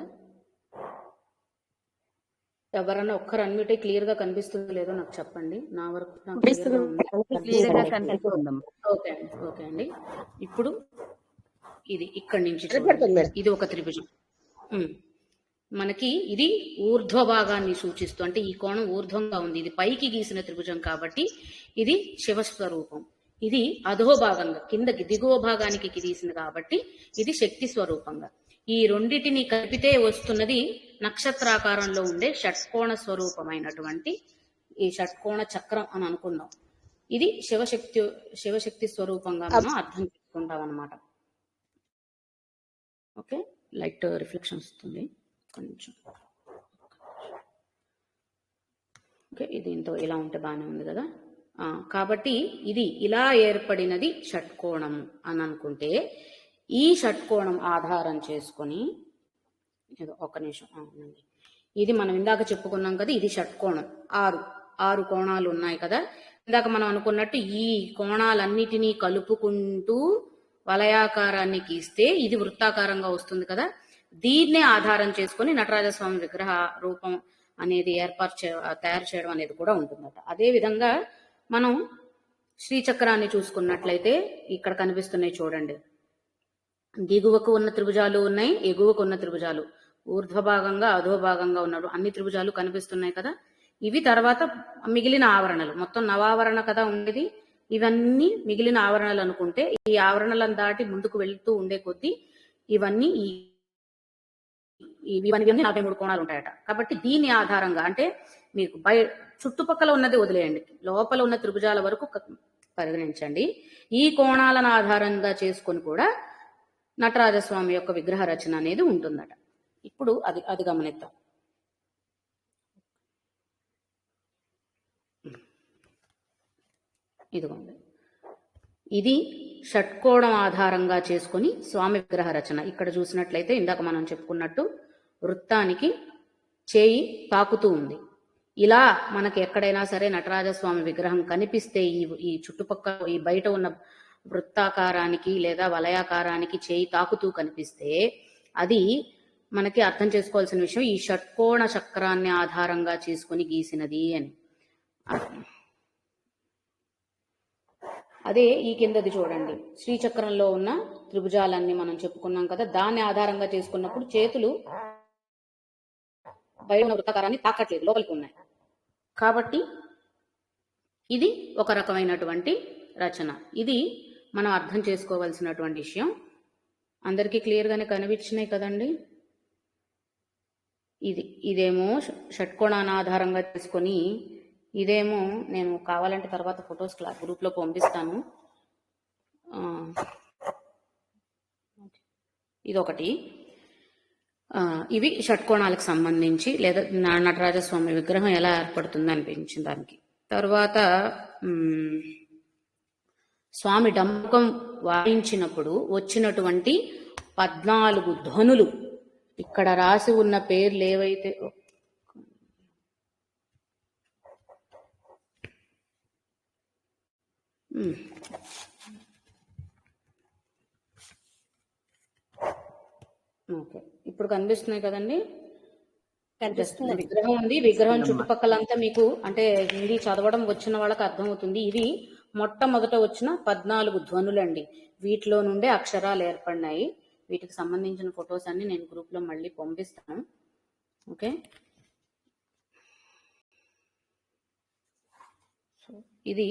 ఎవరన్నా ఒక్కరు అన్నిటి క్లియర్ గా కనిపిస్తుందో లేదో నాకు చెప్పండి. నా వరకు ఓకే అండి. ఇప్పుడు ఇది ఇక్కడి నుంచి ఇది ఒక త్రిభుజం. మనకి ఇది ఊర్ధ్వ భాగాన్ని సూచిస్తూ, అంటే ఈ కోణం ఊర్ధ్వంగా ఉంది, ఇది పైకి గీసిన త్రిభుజం కాబట్టి ఇది శివస్వరూపం. ఇది అధోభాగంగా కిందకి దిగువ భాగానికి గీసింది కాబట్టి ఇది శక్తి స్వరూపంగా. ఈ రెండిటిని కలిపితే వస్తున్నది నక్షత్రాకారంలో ఉండే షట్కోణ స్వరూపమైనటువంటి ఈ షట్కోణ చక్రం అని అనుకుందాం. ఇది శివశక్తి స్వరూపంగా మనం అర్థం చేసుకుంటాం అన్నమాట. ఓకే, లైట్ రిఫ్లెక్షన్ వస్తుంది కొంచెం. ఓకే, ఇది ఇంతో ఇలా ఉంటే బాగానే ఉంది కదా. కాబట్టి ఇది ఇలా ఏర్పడినది షట్కోణం అని అనుకుంటే, ఈ షట్కోణం ఆధారం చేసుకొని ఒక నిమిషం, ఇది మనం ఇందాక చెప్పుకున్నాం కదా, ఇది షట్కోణం. ఆరు కోణాలు ఉన్నాయి కదా. ఇందాక మనం అనుకున్నట్టు ఈ కోణాలన్నిటినీ కలుపుకుంటూ వలయాకారాన్ని గీస్తే ఇది వృత్తాకారంగా వస్తుంది కదా. దీన్నే ఆధారం చేసుకొని నటరాజస్వామి విగ్రహ రూపం అనేది తయారు చేయడం అనేది కూడా ఉంటుందట. అదే విధంగా మనం శ్రీచక్రాన్ని చూసుకున్నట్లయితే ఇక్కడ కనిపిస్తున్నాయి చూడండి. దిగువకు ఉన్న త్రిభుజాలు ఉన్నాయి, ఎగువకు ఉన్న త్రిభుజాలు, ఊర్ధ్వ భాగంగా అధోభాగంగా ఉన్నారు అన్ని త్రిభుజాలు కనిపిస్తున్నాయి కదా. ఇవి తర్వాత మిగిలిన ఆవరణలు, మొత్తం నవావరణ కదా ఉండేది. ఇవన్నీ మిగిలిన ఆవరణలు అనుకుంటే, ఈ ఆవరణలను దాటి ముందుకు వెళ్తూ ఉండే కొద్దీ ఇవన్నీ 43 కోణాలు ఉంటాయట. కాబట్టి దీని ఆధారంగా, అంటే మీకు చుట్టుపక్కల ఉన్నది వదిలేయండి, లోపల ఉన్న త్రిభుజాల వరకు పరిగణించండి. ఈ కోణాలను ఆధారంగా చేసుకొని కూడా నటరాజస్వామి యొక్క విగ్రహ రచన అనేది ఉంటుందట. ఇప్పుడు అది గమనిద్దాం. ఇదిగోండి, ఇది షట్కోణం ఆధారంగా చేసుకొని స్వామి విగ్రహ రచన. ఇక్కడ చూసినట్లయితే ఇందాక మనం చెప్పుకున్నట్టు వృత్తానికి చేయి తాకుతూ ఉంది. ఇలా మనకి ఎక్కడైనా సరే నటరాజస్వామి విగ్రహం కనిపిస్తే ఈ చుట్టుపక్కల ఈ బయట ఉన్న వృత్తాకారానికి లేదా వలయాకారానికి చేయి తాకుతూ కనిపిస్తే అది మనకి అర్థం చేసుకోవాల్సిన విషయం ఈ షట్కోణ చక్రాన్ని ఆధారంగా చేసుకుని గీసినది అని. అదే ఈ కిందది చూడండి, శ్రీచక్రంలో ఉన్న త్రిభుజాలన్నీ మనం చెప్పుకున్నాం కదా, దాన్ని ఆధారంగా చేసుకున్నప్పుడు చేతులు బయట ఉన్న వృత్తాకారాన్ని తాకట్లేదు, లోపలికి ఉన్నాయి. కాబట్టి ఇది ఒక రకమైనటువంటి రచన. ఇది మనం అర్థం చేసుకోవాల్సినటువంటి విషయం. అందరికీ క్లియర్గానే కనిపించినాయి కదండి. ఇదేమో షట్కోణాన్ని ఆధారంగా తీసుకొని, ఇదేమో నేను కావాలంటే తర్వాత ఫొటోస్ గ్రూప్లో పంపిస్తాను. ఇదొకటి. ఇవి షట్కోణాలకు సంబంధించి లేదా నటరాజస్వామి విగ్రహం ఎలా ఏర్పడుతుంది అనిపించిన దానికి. తర్వాత స్వామి డంబకం వాయించినప్పుడు వచ్చినటువంటి 14 ధ్వనులు, ఇక్కడ రాసి ఉన్న పేర్లు ఏవైతే ఓకే ఇప్పుడు కనిపిస్తున్నాయి కదండి. విగ్రహం ఉంది, విగ్రహం చుట్టుపక్కలంతా మీకు అంటే హిందీ చదవడం వచ్చిన వాళ్ళకి అర్థమవుతుంది. ఇవి మొట్టమొదట వచ్చిన 14 ధ్వనులండి. వీటిలో నుండే అక్షరాలు ఏర్పడినాయి. వీటికి సంబంధించిన ఫొటోస్ అన్ని నేను గ్రూప్లో మళ్ళీ పంపిస్తాను. ఓకే, ఇది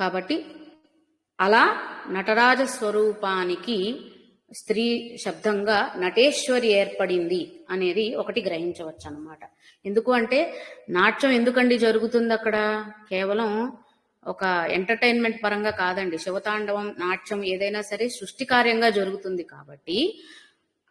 కాబట్టి అలా నటరాజ స్వరూపానికి స్త్రీ శబ్దంగా నటేశ్వరి ఏర్పడింది అనేది ఒకటి గ్రహించవచ్చు అన్నమాట. ఎందుకు అంటే నాట్యం ఎందుకండి జరుగుతుంది అక్కడ? కేవలం ఒక ఎంటర్టైన్మెంట్ పరంగా కాదండి. శివతాండవం, నాట్యం ఏదైనా సరే సృష్టి కార్యంగా జరుగుతుంది. కాబట్టి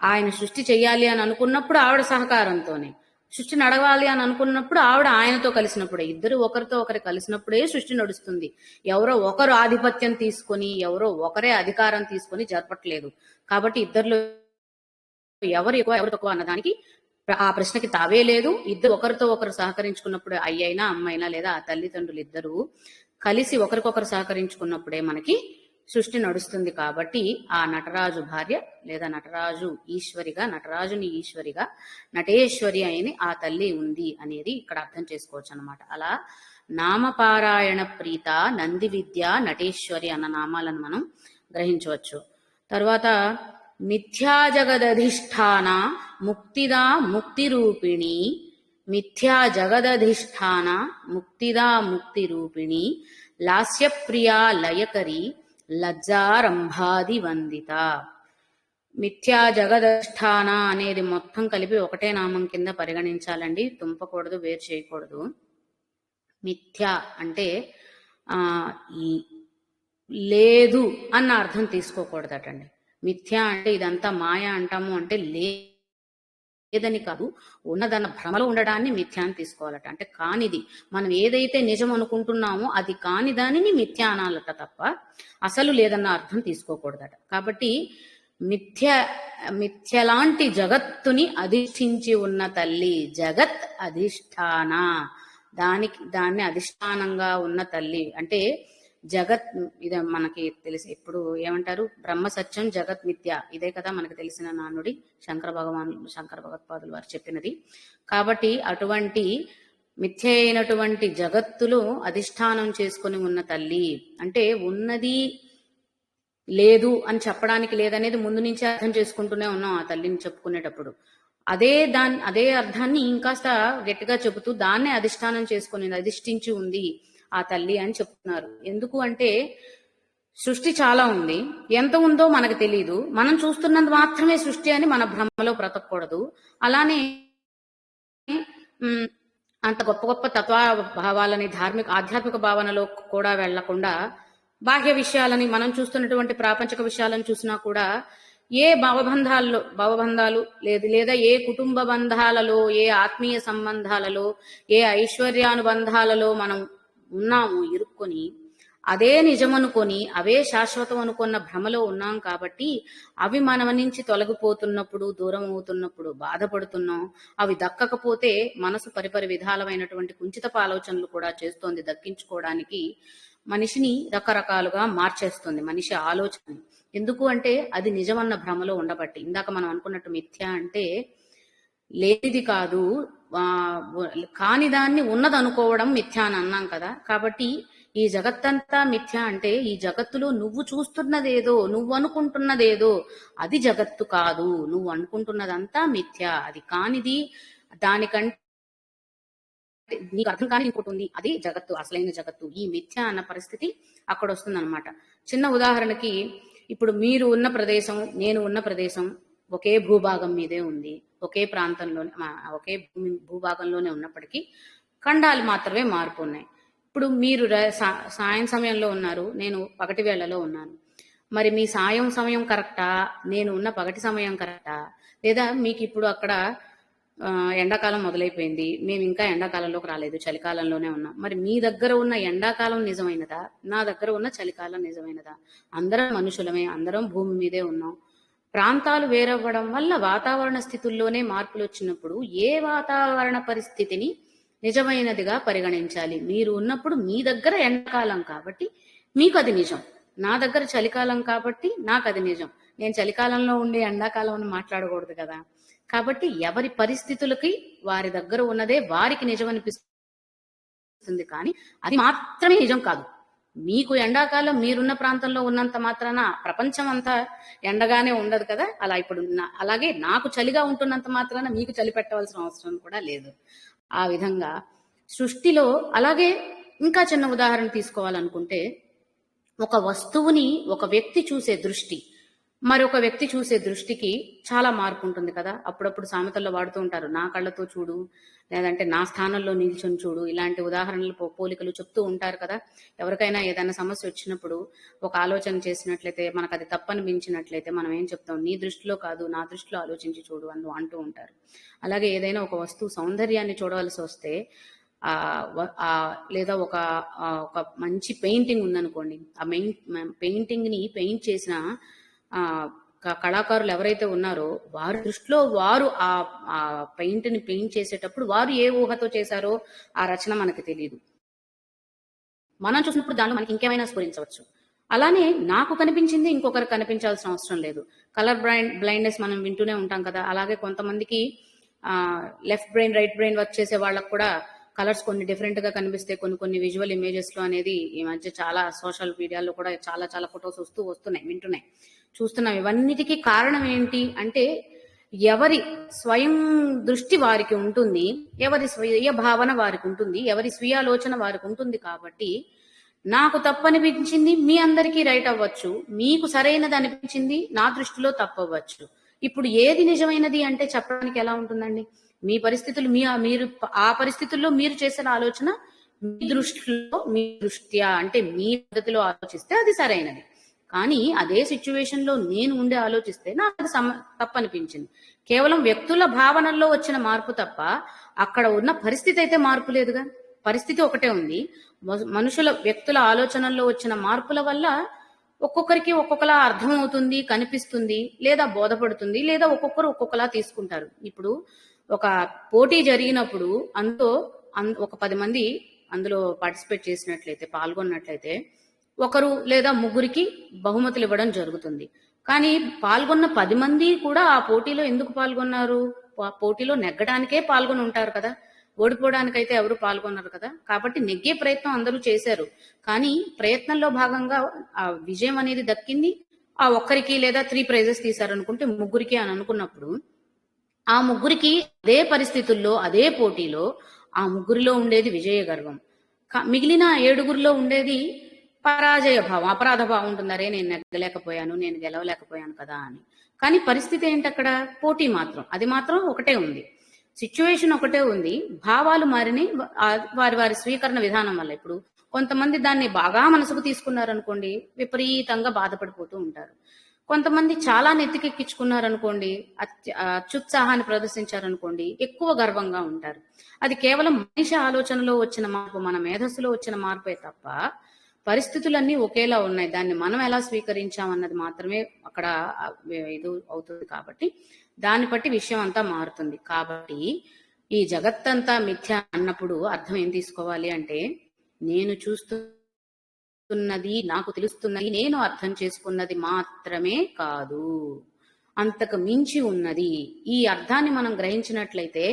ఆయన సృష్టి చెయ్యాలి అని అనుకున్నప్పుడు ఆవిడ సహకారంతోనే, సృష్టి నడవాలి అని అనుకున్నప్పుడు ఆవిడ ఆయనతో కలిసినప్పుడే, ఇద్దరు ఒకరితో ఒకరు కలిసినప్పుడే సృష్టి నడుస్తుంది. ఎవరో ఒకరు ఆధిపత్యం తీసుకొని, ఎవరో ఒకరే అధికారం తీసుకొని జరపట్లేదు. కాబట్టి ఇద్దరిలో ఎవరు ఎక్కువ ఎవరు తక్కువ అన్నదానికి ఆ ప్రశ్నకి తావే లేదు. ఇద్దరు ఒకరితో ఒకరు సహకరించుకున్నప్పుడు, అయ్యైనా అమ్మైనా లేదా ఆ తల్లిదండ్రులు ఇద్దరు కలిసి ఒకరికొకరు సహకరించుకున్నప్పుడే మనకి సృష్టి నడుస్తుంది. కాబట్టి ఆ నటరాజు భార్య లేదా నటరాజు ఈశ్వరిగా, నటరాజుని ఈశ్వరిగా నటేశ్వరి అయిన ఆ తల్లి ఉంది అనేది ఇక్కడ అర్థం చేసుకోవచ్చు అనమాట. అలా నామపారాయణ ప్రీత నంది విద్య నటేశ్వరి అన్న నామాలను మనం గ్రహించవచ్చు. తర్వాత మిథ్యా జగదధిష్టాన ముక్తిదా ముక్తి రూపిణి, మిథ్యా జగదధిష్టాన ముక్తిదా ముక్తి రూపిణి, లాస్యప్రియా లయకరి లజ్జారంభాది వందిత. మిథ్యా జగదధిష్టాన అనేది మొత్తం కలిపి ఒకటే నామం కింద పరిగణించాలండి, తుంపకూడదు, వేరు చేయకూడదు. మిథ్య అంటే లేదు అన్న అర్థం తీసుకోకూడదటండి. మిథ్య అంటే ఇదంతా మాయ అంటాము అంటే లేదని కాదు, ఉన్నదన్న భ్రమలో ఉండడాన్ని మిథ్య అని తీసుకోవాలట. అంటే కానిది, మనం ఏదైతే నిజం అనుకుంటున్నామో అది కాని దానిని మిథ్య అనాలట తప్ప అసలు లేదన్న అర్థం తీసుకోకూడదట. కాబట్టి మిథ్యలాంటి జగత్తుని అధిష్ఠించి ఉన్న తల్లి, జగత్ అధిష్టాన, దాన్ని అధిష్టానంగా ఉన్న తల్లి అంటే జగత్. ఇదే మనకి తెలిసి ఇప్పుడు ఏమంటారు, బ్రహ్మ సత్యం జగత్ మిథ్య, ఇదే కదా మనకు తెలిసిన నానుడి, శంకర భగవత్పాదులు వారు చెప్పినది. కాబట్టి అటువంటి మిథ్య అయినటువంటి జగత్తులో అధిష్టానం చేసుకుని ఉన్న తల్లి అంటే ఉన్నది లేదు అని చెప్పడానికి లేదనేది ముందు నుంచి అర్థం చేసుకుంటూనే ఉన్నాం ఆ తల్లిని చెప్పుకునేటప్పుడు. అదే అర్థాన్ని ఇంకాస్త గట్టిగా చెబుతూ దాన్నే అధిష్టానం చేసుకుని అధిష్ఠించి ఉంది ఆ తల్లి అని చెప్తున్నారు. ఎందుకు అంటే సృష్టి చాలా ఉంది, ఎంత ఉందో మనకు తెలియదు. మనం చూస్తున్నది మాత్రమే సృష్టి అని మన భ్రమలో బ్రతకూడదు. అలానే అంత గొప్ప గొప్ప తత్వ భావాలని ఆధ్యాత్మిక భావనలో కూడా వెళ్లకుండా బాహ్య విషయాలని, మనం చూస్తున్నటువంటి ప్రాపంచిక విషయాలను చూసినా కూడా ఏ భావబంధాలు లేదా ఏ కుటుంబ బంధాలలో, ఏ ఆత్మీయ సంబంధాలలో, ఏ ఐశ్వర్యానుబంధాలలో మనం ఉన్నాము ఇరుక్కొని, అదే నిజం అనుకొని అవే శాశ్వతం అనుకున్న భ్రమలో ఉన్నాం కాబట్టి అవి మన నుంచి తొలగిపోతున్నప్పుడు, దూరం అవుతున్నప్పుడు బాధపడుతున్నాం. అవి దక్కకపోతే మనసు పరిపరి విధాలమైనటువంటి కుంచితపు ఆలోచనలు కూడా చేస్తోంది. దక్కించుకోవడానికి మనిషిని రకరకాలుగా మార్చేస్తుంది మనిషి ఆలోచన. ఎందుకు అంటే అది నిజమన్న భ్రమలో ఉండబట్టి. ఇందాక మనం అనుకున్నట్టు మిథ్య అంటే లేనిది కాదు, కాని దాన్ని ఉన్నది అనుకోవడం మిథ్య అని అన్నాం కదా. కాబట్టి ఈ జగత్తంతా మిథ్య అంటే ఈ జగత్తులో నువ్వు చూస్తున్నదేదో, నువ్వు అనుకుంటున్నదేదో అది జగత్తు కాదు. నువ్వు అనుకుంటున్నదంతా మిథ్య, అది కానిది, దానికంటే నీకు అర్థం కాని ఇంకోటి ఉంది, అది జగత్తు, అసలైన జగత్తు. ఈ మిథ్య అన్న పరిస్థితి అక్కడ వస్తుందన్నమాట. చిన్న ఉదాహరణకి ఇప్పుడు మీరు ఉన్న ప్రదేశం, నేను ఉన్న ప్రదేశం ఒకే భూభాగం మీదే ఉంది, ఒకే ప్రాంతంలోనే, ఒకే భూభాగంలోనే ఉన్నప్పటికీ ఖండాలు మాత్రమే మార్పు ఉన్నాయి. ఇప్పుడు మీరు సాయం సమయంలో ఉన్నారు, నేను పగటి వేళలో ఉన్నాను. మరి మీ సాయం సమయం కరెక్టా, నేను ఉన్న పగటి సమయం కరెక్టా? లేదా మీకు ఇప్పుడు అక్కడ ఎండాకాలం మొదలైపోయింది, మేము ఇంకా ఎండాకాలంలోకి రాలేదు, చలికాలంలోనే ఉన్నాం. మరి మీ దగ్గర ఉన్న ఎండాకాలం నిజమైనదా, నా దగ్గర ఉన్న చలికాలం నిజమైనదా? అందరం మనుషులమే, అందరం భూమి మీదే ఉన్నాం. ప్రాంతాలు వేరవ్వడం వల్ల వాతావరణ స్థితుల్లోనే మార్పులు వచ్చినప్పుడు ఏ వాతావరణ పరిస్థితిని నిజమైనదిగా పరిగణించాలి? మీరు ఉన్నప్పుడు మీ దగ్గర ఎండాకాలం కాబట్టి మీకు అది నిజం, నా దగ్గర చలికాలం కాబట్టి నాకు అది నిజం. నేను చలికాలంలో ఉండే ఎండాకాలం అని మాట్లాడకూడదు కదా. కాబట్టి ఎవరి పరిస్థితులకి వారి దగ్గర ఉన్నదే వారికి నిజం అనిపిస్తుంది, కానీ అది మాత్రమే నిజం కాదు. మీకు ఎండాకాలం మీరున్న ప్రాంతంలో ఉన్నంత మాత్రాన ప్రపంచం అంతా ఎండగానే ఉండదు కదా. అలా ఇప్పుడు అలాగే నాకు చలిగా ఉంటున్నంత మాత్రాన మీకు చలి పెట్టవలసిన అవసరం కూడా లేదు. ఆ విధంగా సృష్టిలో అలాగే ఇంకా చిన్న ఉదాహరణ తీసుకోవాలనుకుంటే, ఒక వస్తువుని ఒక వ్యక్తి చూసే దృష్టి మరొక వ్యక్తి చూసే దృష్టికి చాలా మార్పు ఉంటుంది కదా. అప్పుడప్పుడు సామెతల్లో వాడుతూ ఉంటారు, నా కళ్ళతో చూడు, లేదంటే నా స్థానంలో నిల్చొని చూడు, ఇలాంటి ఉదాహరణలు పోలికలు చెప్తూ ఉంటారు కదా. ఎవరికైనా ఏదైనా సమస్య వచ్చినప్పుడు ఒక ఆలోచన చేసినట్లయితే, మనకు అది తప్పనిపించినట్లయితే మనం ఏం చెప్తాం, నీ దృష్టిలో కాదు నా దృష్టిలో ఆలోచించి చూడు అని అంటూ ఉంటారు. అలాగే ఏదైనా ఒక వస్తువు సౌందర్యాన్ని చూడవలసి వస్తే లేదా ఒక మంచి పెయింటింగ్ ఉందనుకోండి, ఆ పెయింటింగ్ ని పెయింట్ చేసిన కళాకారులు ఎవరైతే ఉన్నారో వారి దృష్టిలో వారు ఆ పెయింట్ ని పెయింట్ చేసేటప్పుడు వారు ఏ ఊహతో చేశారో ఆ రచన మనకి తెలియదు. మనం చూసినప్పుడు దానిలో మనకి ఇంకేమైనా స్ఫురించవచ్చు. అలానే నాకు కనిపించింది ఇంకొకరికి కనిపించాల్సిన అవసరం లేదు. కలర్ బ్లైండ్నెస్ మనం వింటూనే ఉంటాం కదా. అలాగే కొంతమందికి left brain right brain work చేసే వాళ్ళకు కూడా కలర్స్ కొన్ని డిఫరెంట్ గా కనిపిస్తే కొన్ని విజువల్ ఇమేజెస్ లో అనేది ఈ మధ్య చాలా సోషల్ మీడియాలో కూడా చాలా ఫొటోస్ వస్తున్నాయి, వింటున్నాయి, చూస్తున్నాం. ఇవన్నిటికీ కారణం ఏంటి అంటే ఎవరి స్వయం దృష్టి వారికి ఉంటుంది, ఎవరి స్వీయ భావన వారికి ఉంటుంది, ఎవరి స్వీయాలోచన వారికి ఉంటుంది. కాబట్టి నాకు తప్పనిపించింది మీ అందరికీ రైట్ అవ్వచ్చు, మీకు సరైనది అనిపించింది నా దృష్టిలో తప్పవచ్చు. ఇప్పుడు ఏది నిజమైనది అంటే చెప్పడానికి ఎలా ఉంటుందండి? మీ పరిస్థితులు మీరు ఆ పరిస్థితుల్లో మీరు చేసిన ఆలోచన మీ దృష్టిలో, మీ దృష్ట్యా అంటే మీ పద్ధతిలో ఆలోచిస్తే అది సరైనది. కానీ అదే సిచ్యువేషన్ లో నేను ఉండి ఆలోచిస్తే నాకు అది తప్పనిపించింది. కేవలం వ్యక్తుల భావనల్లో వచ్చిన మార్పు తప్ప అక్కడ ఉన్న పరిస్థితి అయితే మార్పు లేదుగా. పరిస్థితి ఒకటే ఉంది. మనుషుల వ్యక్తుల ఆలోచనల్లో వచ్చిన మార్పుల వల్ల ఒక్కొక్కరికి ఒక్కొక్కలా అర్థం అవుతుంది, కనిపిస్తుంది, లేదా బోధపడుతుంది, లేదా ఒక్కొక్కరు ఒక్కొక్కలా తీసుకుంటారు. ఇప్పుడు ఒక పోటీ జరిగినప్పుడు అందులో ఒక 10 మంది అందులో పార్టిసిపేట్ చేసినట్లయితే, పాల్గొన్నట్లయితే ఒకరు లేదా ముగ్గురికి బహుమతులు ఇవ్వడం జరుగుతుంది. కానీ పాల్గొన్న 10 మంది కూడా ఆ పోటీలో ఎందుకు పాల్గొన్నారు? పోటీలో నెగ్గడానికే పాల్గొని ఉంటారు కదా. ఓడిపోవడానికైతే ఎవరు పాల్గొన్నారు కదా. కాబట్టి నెగ్గే ప్రయత్నం అందరూ చేశారు, కానీ ప్రయత్నంలో భాగంగా ఆ విజయం అనేది దక్కింది ఆ ఒక్కరికి, లేదా 3 ప్రైజెస్ తీశారనుకుంటే ముగ్గురికి అని అనుకున్నప్పుడు ఆ ముగ్గురికి అదే పరిస్థితుల్లో అదే పోటీలో ఆ ముగ్గురిలో ఉండేది విజయ గర్వం, మిగిలిన 7గురిలో ఉండేది పరాజయ భావం, అపరాధ భావం ఉంటుంది. అరే నేను నెగ్గలేకపోయాను, నేను గెలవలేకపోయాను కదా అని. కానీ పరిస్థితి ఏంటి అక్కడ? పోటీ మాత్రం అది మాత్రం ఒకటే ఉంది, సిచ్యువేషన్ ఒకటే ఉంది, భావాలు మారిని వారి వారి స్వీకరణ విధానం వల్ల. ఇప్పుడు కొంతమంది దాన్ని బాగా మనసుకు తీసుకున్నారనుకోండి, విపరీతంగా బాధపడిపోతూ ఉంటారు. కొంతమంది చాలా నెత్తికెక్కించుకున్నారనుకోండి, అత్యుత్సాహాన్ని ప్రదర్శించారనుకోండి, ఎక్కువ గర్వంగా ఉంటారు. అది కేవలం మనిషి ఆలోచనలో వచ్చిన మార్పు, మన మేధస్సులో వచ్చిన మార్పే తప్ప పరిస్థితులన్నీ ఒకేలా ఉన్నాయి. దాన్ని మనం ఎలా స్వీకరించామన్నది మాత్రమే అక్కడ ఇది అవుతుంది. కాబట్టి దాన్ని బట్టి విషయం అంతా మారుతుంది. కాబట్టి ఈ జగత్తంతా మిథ్య అన్నప్పుడు అర్థం ఏం తీసుకోవాలి అంటే, నేను చూస్తున్నది, నాకు తెలుస్తున్నది, నేను అర్థం చేసుకున్నది మాత్రమే కాదు, అంతకు మించి ఉన్నది. ఈ అర్థాన్ని మనం గ్రహించినట్లయితే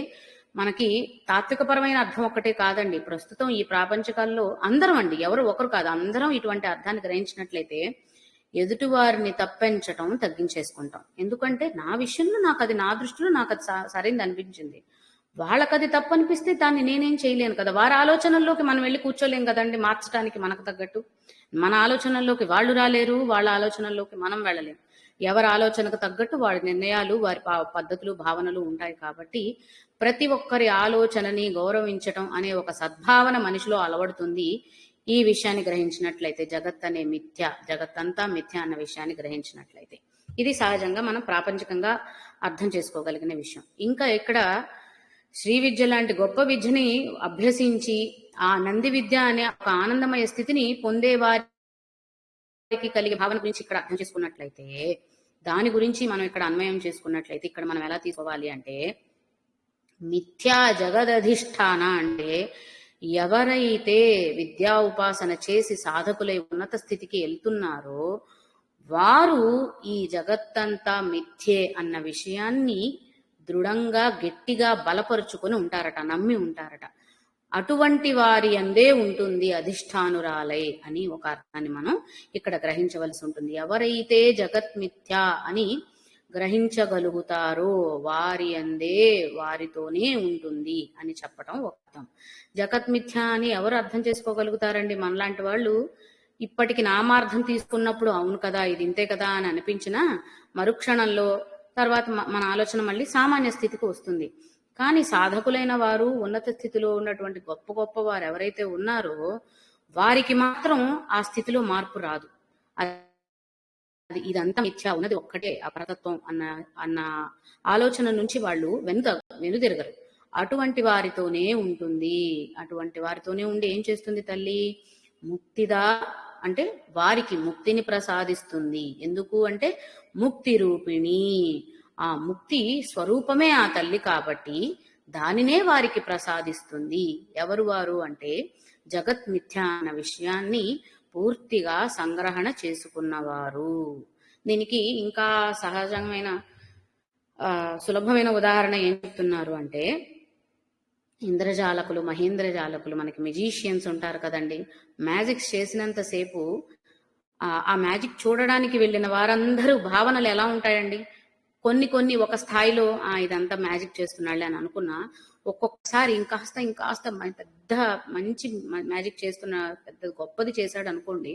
మనకి తాత్వికపరమైన అర్థం ఒక్కటే కాదండి, ప్రస్తుతం ఈ ప్రాపంచకాల్లో అందరం అండి, ఎవరు ఒకరు కాదు, అందరం ఇటువంటి అర్థాన్ని గ్రహించినట్లయితే ఎదుటివారిని తప్పించటం తగ్గించేసుకుంటాం. ఎందుకంటే నా విషయంలో నాకు అది, నా దృష్టిలో నాకు అది సరైనది అనిపించింది, వాళ్ళకది తప్పు అనిపిస్తే దాన్ని నేనేం చేయలేను కదా. వారి ఆలోచనల్లోకి మనం వెళ్ళి కూర్చోలేం కదండి మార్చడానికి. మనకు తగ్గట్టు మన ఆలోచనల్లోకి వాళ్ళు రాలేరు, వాళ్ళ ఆలోచనల్లోకి మనం వెళ్ళలేం. ఎవరి ఆలోచనకు తగ్గట్టు వారి నిర్ణయాలు, వారి పద్ధతులు, భావనలు ఉంటాయి. కాబట్టి ప్రతి ఒక్కరి ఆలోచనని గౌరవించటం అనే ఒక సద్భావన మనిషిలో అలవడుతుంది. ఈ విషయాన్ని గ్రహించినట్లయితే, జగత్ అనే మిథ్య, జగత్తంతా మిథ్య అన్న విషయాన్ని గ్రహించినట్లయితే, ఇది సహజంగా మనం ప్రాపంచికంగా అర్థం చేసుకోగలిగిన విషయం. ఇంకా ఇక్కడ శ్రీ విద్య లాంటి గొప్ప విద్యని అభ్యసించి ఆ నంది విద్య అనే ఒక ఆనందమయ స్థితిని పొందేవారికి కలిగే భావన గురించి ఇక్కడ అర్థం చేసుకున్నట్లయితే, దాని గురించి మనం ఇక్కడ అన్వయం చేసుకున్నట్లయితే, ఇక్కడ మనం ఎలా తీసుకోవాలి అంటే, మిథ్యా జగదధిష్టాన అంటే ఎవరైతే విద్యా ఉపాసన చేసి సాధకులై ఉన్నత స్థితికి వెళ్తున్నారో వారు ఈ జగత్తంతా మిథ్యే అన్న విషయాన్ని దృఢంగా గట్టిగా బలపరుచుకొని ఉంటారట, నమ్మి ఉంటారట. అటువంటి వారి అందే ఉంటుంది అధిష్టానురాలై అని ఒక అర్థాన్ని మనం ఇక్కడ గ్రహించవలసి ఉంటుంది. ఎవరైతే జగత్ మిథ్య అని గ్రహించగలుగుతారో వారి అందే, వారితోనే ఉంటుంది అని చెప్పటం ఒక అర్థం. జగత్ మిథ్య అని ఎవరు అర్థం చేసుకోగలుగుతారండి? మనలాంటి వాళ్ళు ఇప్పటికి నామార్థం తీసుకున్నప్పుడు అవును కదా, ఇది ఇంతే కదా అని అనిపించినా మరుక్షణంలో తర్వాత మన ఆలోచన మళ్ళీ సామాన్య స్థితికి వస్తుంది. కానీ సాధకులైన వారు, ఉన్నత స్థితిలో ఉన్నటువంటి గొప్ప గొప్ప వారు ఎవరైతే ఉన్నారో వారికి మాత్రం ఆ స్థితిలో మార్పు రాదు. అది ఇదంతా మిథ్య, ఉన్నది ఒక్కటే అపరతత్వం అన్న ఆలోచన నుంచి వాళ్ళు వెనుదిరగరు. అటువంటి వారితోనే ఉంటుంది. అటువంటి వారితోనే ఉండి ఏం చేస్తుంది తల్లి? ముక్తిదా అంటే వారికి ముక్తిని ప్రసాదిస్తుంది. ఎందుకు అంటే ముక్తి రూపిణి, ఆ ముక్తి స్వరూపమే ఆ తల్లి కాబట్టి దానినే వారికి ప్రసాదిస్తుంది. ఎవరు వారు అంటే జగత్ మిథ్య అన్న విషయాన్ని పూర్తిగా సంగ్రహణ చేసుకున్నవారు. దీనికి ఇంకా సహజమైన సులభమైన ఉదాహరణ ఏం చెప్తున్నారు అంటే, ఇంద్రజాలకులు, మహేంద్రజాలకులు, మనకి మెజీషియన్స్ ఉంటారు కదండి. మ్యాజిక్స్ చేసినంతసేపు ఆ మ్యాజిక్ చూడడానికి వెళ్ళిన వారందరూ భావనలు ఎలా ఉంటాయండి? కొన్ని ఒక స్థాయిలో ఇదంతా మ్యాజిక్ చేస్తున్నాళ్ళే అని అనుకున్నా, ఒక్కొక్కసారి ఇంకాస్త పెద్ద మంచి మ్యాజిక్ చేస్తున్న, పెద్ద గొప్పది చేశాడు అనుకోండి,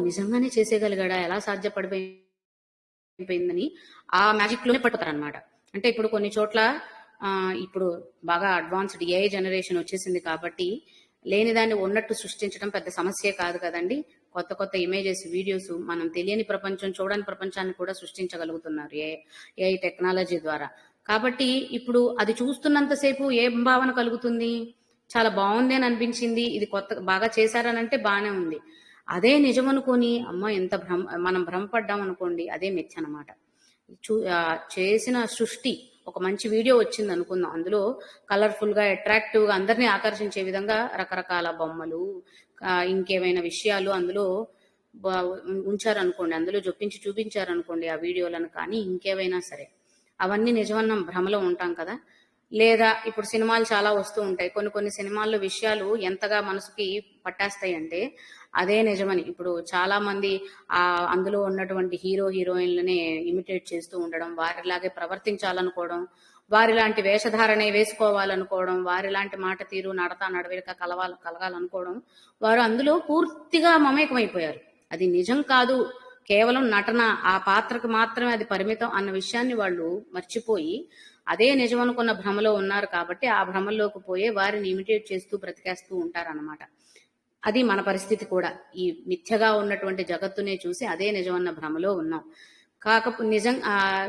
నిజంగానే చేసేయగలిగాడా, ఎలా సాధ్యపడిపోయిందని ఆ మ్యాజిక్ లోనే పట్టుతారు అనమాట. అంటే ఇప్పుడు కొన్ని చోట్ల ఇప్పుడు బాగా అడ్వాన్స్డ్ ఏఐ జనరేషన్ వచ్చేసింది కాబట్టి లేని దాన్ని ఉన్నట్టు సృష్టించడం పెద్ద సమస్యే కాదు కదండి. కొత్త ఇమేజెస్, వీడియోస్, మనం తెలియని ప్రపంచం, చూడని ప్రపంచాన్ని కూడా సృష్టించగలుగుతున్నారు ఏఐ టెక్నాలజీ ద్వారా. కాబట్టి ఇప్పుడు అది చూస్తున్నంతసేపు ఏం భావన కలుగుతుంది? చాలా బాగుంది అని అనిపించింది, ఇది బాగా చేశారనంటే బాగానే ఉంది. అదే నిజం అనుకోని అమ్మ ఎంత మనం భ్రమపడ్డాం అనుకోండి, అదే మిథ్య అన్నమాట. చేసిన సృష్టి, ఒక మంచి వీడియో వచ్చింది అనుకుందాం, అందులో కలర్ఫుల్ గా, అట్రాక్టివ్ గా, అందరినీ ఆకర్షించే విధంగా రకరకాల బొమ్మలు, ఇంకేమైనా విషయాలు అందులో ఉంచారనుకోండి, అందులో జొప్పించి చూపించారనుకోండి ఆ వీడియోలను, కానీ ఇంకేవైనా సరే అవన్నీ నిజమన్న భ్రమలో ఉంటాం కదా. లేదా ఇప్పుడు సినిమాలు చాలా వస్తూ ఉంటాయి, కొన్ని సినిమాల్లో విషయాలు ఎంతగా మనసుకి పట్టేస్తాయి అంటే అదే నిజమని. ఇప్పుడు చాలా మంది అందులో ఉన్నటువంటి హీరోయిన్లనే ఇమిటేట్ చేస్తూ ఉండడం, వారిలాగే ప్రవర్తించాలనుకోవడం, వారిలాంటి వేషధారణే వేసుకోవాలనుకోవడం, వారిలాంటి మాట తీరు, నడత, నడవడిక కలగాలనుకోవడం, వారు అందులో పూర్తిగా మమేకమైపోయారు. అది నిజం కాదు, కేవలం నటన, ఆ పాత్రకు మాత్రమే అది పరిమితం అన్న విషయాన్ని వాళ్ళు మర్చిపోయి అదే నిజం అనుకున్న భ్రమలో ఉన్నారు. కాబట్టి ఆ భ్రమల్లోకి పోయే వారిని ఇమిటేట్ చేస్తూ బ్రతికేస్తూ ఉంటారన్నమాట. అది మన పరిస్థితి కూడా. ఈ మిథ్యగా ఉన్నటువంటి జగత్తునే చూసి అదే నిజం అన్న భ్రమలో ఉన్నాం. కాకపోతే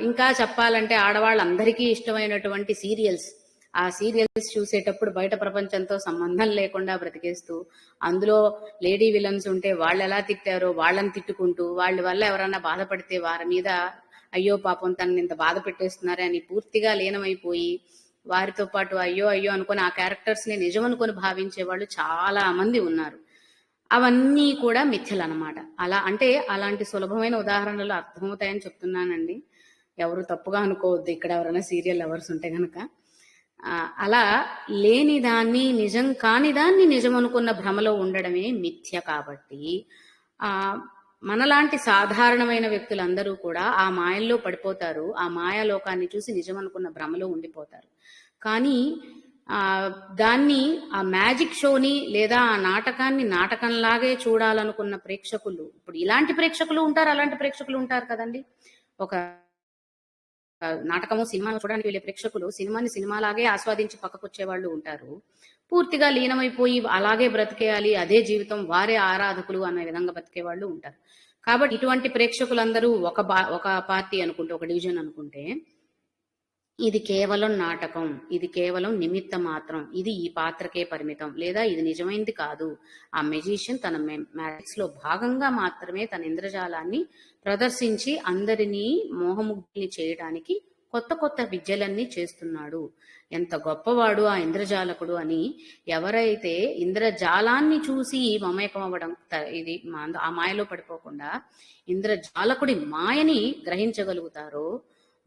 ఇంకా చెప్పాలంటే ఆడవాళ్ళందరికీ ఇష్టమైనటువంటి సీరియల్స్, ఆ సీరియల్స్ చూసేటప్పుడు బయట ప్రపంచంతో సంబంధం లేకుండా బ్రతికేస్తూ, అందులో లేడీ విలన్స్ ఉంటే వాళ్ళు ఎలా తిట్టారో వాళ్ళని తిట్టుకుంటూ, వాళ్ళ వల్ల ఎవరన్నా బాధపడితే వారి మీద అయ్యో పాపం తనని ఇంత బాధ పెట్టేస్తున్నారే అని పూర్తిగా లీనమైపోయి, వారితో పాటు అయ్యో అయ్యో అనుకుని ఆ క్యారెక్టర్స్ ని నిజం అనుకుని భావించే వాళ్ళు చాలా మంది ఉన్నారు. అవన్నీ కూడా మిథ్యలన్నమాట. అలా అంటే అలాంటి సులభమైన ఉదాహరణలు అర్థమవుతాయని చెప్తున్నానండి. ఎవరు తప్పుగా అనుకోవద్దు ఇక్కడ ఎవరైనా సీరియల్ లవర్స్ ఉంటే గనక. అలా లేని దాన్ని, నిజం కాని దాన్ని నిజం అనుకున్న భ్రమలో ఉండడమే మిథ్య కాబట్టి మనలాంటి సాధారణమైన వ్యక్తులందరూ కూడా ఆ మాయల్లో పడిపోతారు. ఆ మాయాలోకాన్ని చూసి నిజం అనుకున్న భ్రమలో ఉండిపోతారు. కానీ దాన్ని ఆ మ్యాజిక్ షోని లేదా ఆ నాటకాన్ని నాటకంలాగే చూడాలనుకున్న ప్రేక్షకులు, ఇప్పుడు ఇలాంటి ప్రేక్షకులు ఉంటారు, అలాంటి ప్రేక్షకులు ఉంటారు కదండి. ఒక నాటకము సినిమా చూడడానికి వెళ్ళే ప్రేక్షకులు సినిమాని సినిమాలాగే ఆస్వాదించి పక్కకు వచ్చే వాళ్ళు ఉంటారు. పూర్తిగా లీనమైపోయి అలాగే బ్రతికేయాలి, అదే జీవితం, వారే ఆరాధకులు అనే విధంగా బ్రతికే వాళ్ళు ఉంటారు. కాబట్టి ఇటువంటి ప్రేక్షకులందరూ ఒక పార్టీ అనుకుంటే, ఒక డివిజన్ అనుకుంటే, ఇది కేవలం నాటకం, ఇది కేవలం నిమిత్త మాత్రం, ఇది ఈ పాత్రకే పరిమితం, లేదా ఇది నిజమైంది కాదు. ఆ మెజిషియన్ తన మ్యాజిక్స్ లో భాగంగా మాత్రమే తన ఇంద్రజాలాన్ని ప్రదర్శించి అందరినీ మోహముగ్ధుల్ని చేయడానికి కొత్త కొత్త విద్యలన్నీ చేస్తున్నాడు. ఎంత గొప్పవాడు ఆ ఇంద్రజాలకుడు అని ఎవరైతే ఇంద్రజాలాన్ని చూసి మమేకం అవ్వడం, ఇది ఆ మాయలో పడిపోకుండా ఇంద్రజాలకుడి మాయని గ్రహించగలుగుతారో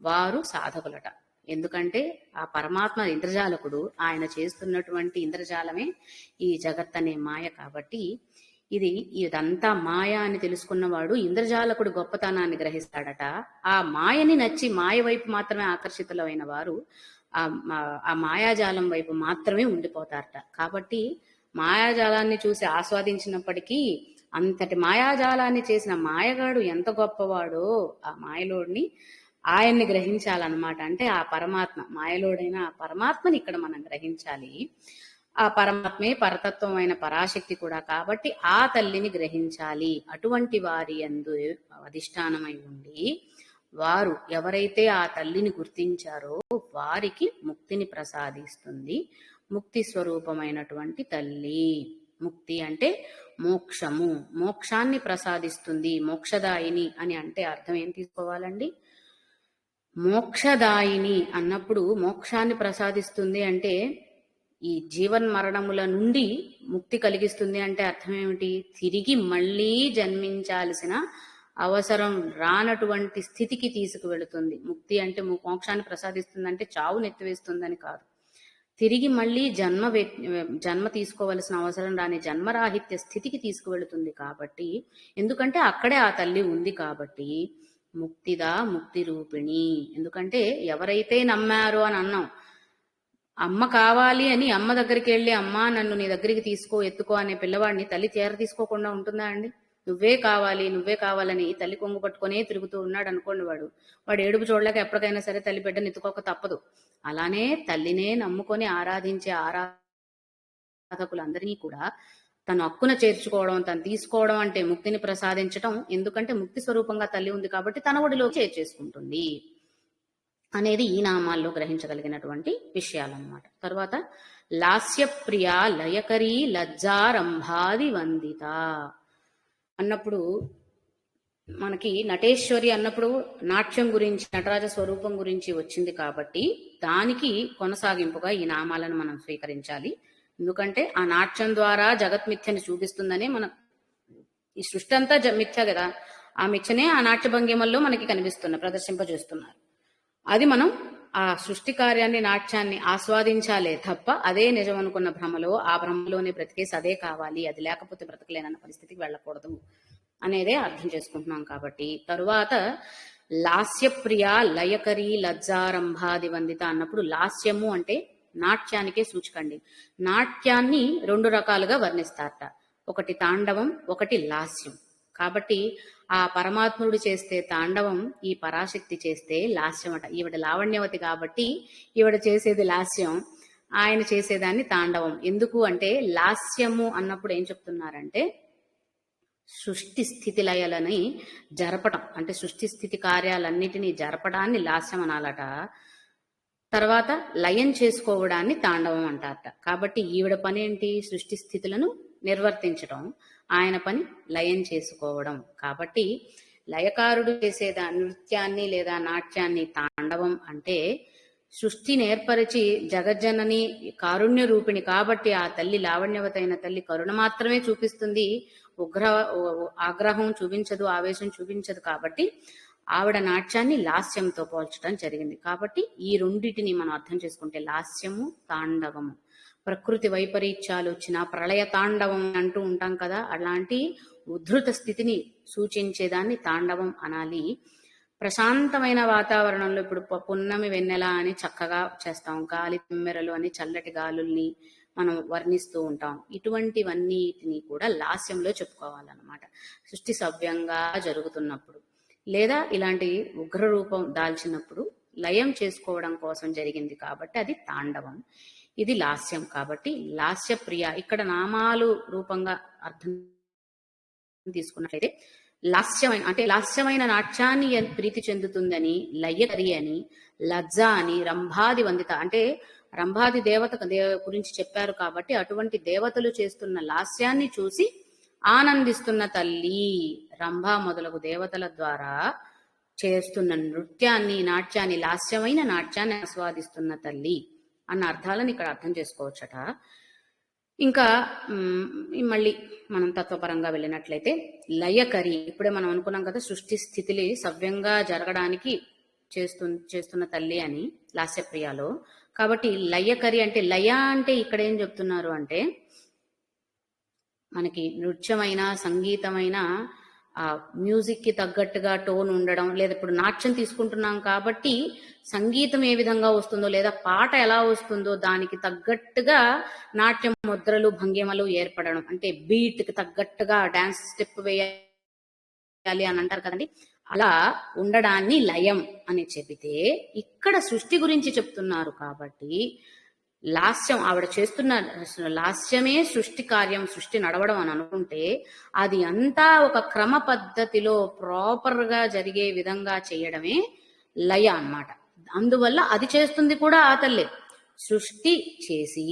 వారు సాధకులట. ఎందుకంటే ఆ పరమాత్మ ఇంద్రజాలకుడు, ఆయన చేస్తున్నటువంటి ఇంద్రజాలమే ఈ జగత్ అనే మాయ. కాబట్టి ఇదంతా మాయ అని తెలుసుకున్నవాడు ఇంద్రజాలకుడు గొప్పతనాన్ని గ్రహిస్తాడట. ఆ మాయని నచ్చి మాయ వైపు మాత్రమే ఆకర్షితులైన వారు ఆ మాయాజాలం వైపు మాత్రమే ఉండిపోతారట. కాబట్టి మాయాజాలాన్ని చూసి ఆస్వాదించినప్పటికీ అంతటి మాయాజాలాన్ని చేసిన మాయగాడు ఎంత గొప్పవాడో ఆ మాయలోడిని, ఆయన్ని గ్రహించాలన్నమాట. అంటే ఆ పరమాత్మ, మాయలోడైన ఆ పరమాత్మని ఇక్కడ మనం గ్రహించాలి. ఆ పరమాత్మే పరతత్వం అయిన పరాశక్తి కూడా కాబట్టి ఆ తల్లిని గ్రహించాలి. అటువంటి వారి యందు అధిష్టానమై ఉండి వారు ఎవరైతే ఆ తల్లిని గుర్తించారో వారికి ముక్తిని ప్రసాదిస్తుంది ముక్తి స్వరూపమైనటువంటి తల్లి. ముక్తి అంటే మోక్షము, మోక్షాన్ని ప్రసాదిస్తుంది. మోక్షదాయిని అని అంటే అర్థం ఏం తీసుకోవాలండి? మోక్షదాయిని అన్నప్పుడు మోక్షాన్ని ప్రసాదిస్తుంది అంటే ఈ జీవన్మరణముల నుండి ముక్తి కలిగిస్తుంది అంటే అర్థం ఏమిటి? తిరిగి మళ్ళీ జన్మించాల్సిన అవసరం రానటువంటి స్థితికి తీసుకువెళుతుంది. ముక్తి అంటే మోక్షాన్ని ప్రసాదిస్తుంది అంటే చావును ఎత్తివేస్తుందని కాదు. తిరిగి మళ్ళీ జన్మ తీసుకోవలసిన అవసరం రాని జన్మరాహిత్య స్థితికి తీసుకువెళుతుంది. కాబట్టి ఎందుకంటే అక్కడే ఆ తల్లి ఉంది కాబట్టి ముక్తిదా ముక్తి రూపిణి. ఎందుకంటే ఎవరైతే నమ్మారో అని అన్నాం, అమ్మ కావాలి అని అమ్మ దగ్గరికి వెళ్ళి అమ్మ నన్ను నీ దగ్గరికి తీసుకో ఎత్తుకో అనే పిల్లవాడిని తల్లి తీసుకోకుండా ఉంటుందా అండి? నువ్వే కావాలని తల్లి కొంగు పట్టుకునే తిరుగుతూ ఉన్నాడు అనుకోండి, వాడు ఏడుపు చూడలేక ఎప్పటికైనా సరే తల్లి బిడ్డను ఎత్తుకోక తప్పదు. అలానే తల్లినే నమ్ముకొని ఆరాధించే ఆరాధకులందరినీ కూడా తను హక్కున చేర్చుకోవడం, తను తీసుకోవడం అంటే ముక్తిని ప్రసాదించటం. ఎందుకంటే ముక్తి స్వరూపంగా తల్లి ఉంది కాబట్టి తన ఒడిలో చేర్చేసుకుంటుంది అనేది ఈ నామాల్లో గ్రహించగలిగినటువంటి విషయాలన్నమాట. తర్వాత లాస్యప్రియ లయకరీ లజ్జారంభాది వందిత అన్నప్పుడు మనకి నటేశ్వరి అన్నప్పుడు నాట్యం గురించి, నటరాజ స్వరూపం గురించి వచ్చింది కాబట్టి దానికి కొనసాగింపుగా ఈ నామాలను మనం స్వీకరించాలి. ఎందుకంటే ఆ నాట్యం ద్వారా జగత్మిథ్యని చూపిస్తుందనే మన ఈ సృష్టి అంతా మిథ్య కదా, ఆ మిథ్యనే ఆ నాట్య భంగిమల్లో మనకి ప్రదర్శింపజేస్తున్నారు. అది మనం ఆ సృష్టి కార్యాన్ని, నాట్యాన్ని ఆస్వాదించాలే తప్ప అదే నిజం అనుకున్న భ్రమలో, ఆ భ్రమలోనే బ్రతికేసి అదే కావాలి, అది లేకపోతే బ్రతకలేనన్న పరిస్థితికి వెళ్ళకూడదు అనేదే అర్థం చేసుకుంటున్నాం. కాబట్టి తరువాత లాస్యప్రియ లయకరీ లజ్జారంభాది వందిత అన్నప్పుడు లాస్యము అంటే నాట్యానికే సూచికండి. నాట్యాన్ని 2 రకాలుగా వర్ణిస్తారట, ఒకటి తాండవం, ఒకటి లాస్యం. కాబట్టి ఆ పరమాత్ముడు చేస్తే తాండవం, ఈ పరాశక్తి చేస్తే లాస్యం అట. ఈవిడ లావణ్యవతి కాబట్టి ఈవిడ చేసేది లాస్యం, ఆయన చేసేదాన్ని తాండవం. ఎందుకు అంటే లాస్యము అన్నప్పుడు ఏం చెప్తున్నారంటే సృష్టి స్థితి లయలని జరపటం, అంటే సృష్టి స్థితి కార్యాలన్నిటినీ జరపడాన్ని లాస్యం అనాలట. తర్వాత లయం చేసుకోవడాన్ని తాండవం అంటారట. కాబట్టి ఈవిడ పని ఏంటి? సృష్టి స్థితులను నిర్వర్తించడం, ఆయన పని లయం చేసుకోవడం. కాబట్టి లయకారుడు చేసేదా నృత్యాన్ని లేదా నాట్యాన్ని తాండవం అంటే, సృష్టిని ఏర్పరిచి జగజ్జనని కారుణ్య రూపిణి కాబట్టి ఆ తల్లి లావణ్యవతైన తల్లి కరుణ మాత్రమే చూపిస్తుంది, ఆగ్రహం చూపించదు, ఆవేశం చూపించదు. కాబట్టి ఆవిడ నాట్యాన్ని లాస్యంతో పోల్చడం జరిగింది. కాబట్టి ఈ రెండిటిని మనం అర్థం చేసుకుంటే లాస్యము, తాండవము, ప్రకృతి వైపరీత్యాలు వచ్చిన ప్రళయ తాండవం అంటూ ఉంటాం కదా, అలాంటి ఉద్ధృత స్థితిని సూచించేదాన్ని తాండవం అనాలి. ప్రశాంతమైన వాతావరణంలో ఇప్పుడు పున్నమి వెన్నెల అని చక్కగా చేస్తాం, గాలి తిమ్మెరలు అని చల్లటి గాలుల్ని మనం వర్ణిస్తూ ఉంటాం. ఇటువంటివన్నిటిని కూడా లాస్యంలో చెప్పుకోవాలన్నమాట. సృష్టి సవ్యంగా జరుగుతున్నప్పుడు లేదా ఇలాంటి ఉగ్ర రూపం దాల్చినప్పుడు లయం చేసుకోవడం కోసం జరిగింది కాబట్టి అది తాండవం. ఇది లాస్యం. కాబట్టి లాస్య ప్రియ ఇక్కడ నామాలు రూపంగా అర్థం తీసుకున్నట్లయితే లాస్యమైన నాట్యాన్ని ప్రీతి చెందుతుందని, లయ్యకరి అని, లజ్జ అని, రంభాది వందిత అంటే రంభాది దేవత గురించి చెప్పారు కాబట్టి అటువంటి దేవతలు చేస్తున్న లాస్యాన్ని చూసి ఆనందిస్తున్న తల్లి, రంభ మొదలగు దేవతల ద్వారా చేస్తున్న నృత్యాన్ని, నాట్యాన్ని, లాస్యమైన నాట్యాన్ని ఆస్వాదిస్తున్న తల్లి అన్న అర్థాలను ఇక్కడ అర్థం చేసుకోవచ్చట. ఇంకా మళ్ళీ మనం తత్వపరంగా వెళ్ళినట్లయితే లయకరి, ఇప్పుడే మనం అనుకున్నాం కదా సృష్టి స్థితిని సవ్యంగా జరగడానికి చేస్తున్న తల్లి అని లాస్యప్రియాలో. కాబట్టి లయకరి అంటే లయ అంటే ఇక్కడ ఏం చెప్తున్నారు అంటే, మనకి నృత్యమైన సంగీతమైన మ్యూజిక్ కి తగ్గట్టుగా టోన్ ఉండడం, లేదా ఇప్పుడు నాట్యం తీసుకుంటున్నాం కాబట్టి సంగీతం ఏ విధంగా వస్తుందో లేదా పాట ఎలా వస్తుందో దానికి తగ్గట్టుగా నాట్యం ముద్రలు భంగిమలు ఏర్పడడం, అంటే బీట్ కి తగ్గట్టుగా డాన్స్ స్టెప్ వేయాలి అని అంటారు కదండి, అలా ఉండడాన్ని లయం అని చెబితే ఇక్కడ సృష్టి గురించి చెప్తున్నారు. కాబట్టి లాస్యం, ఆవిడ చేస్తున్న లాస్యమే సృష్టి కార్యం, సృష్టి నడవడం అని అనుకుంటే అది అంతా ఒక క్రమ పద్ధతిలో ప్రాపర్ గా జరిగే విధంగా చేయడమే లయ అన్నమాట. అందువల్ల అది చేస్తుంది కూడా ఆ తల్లే. సృష్టి చేసి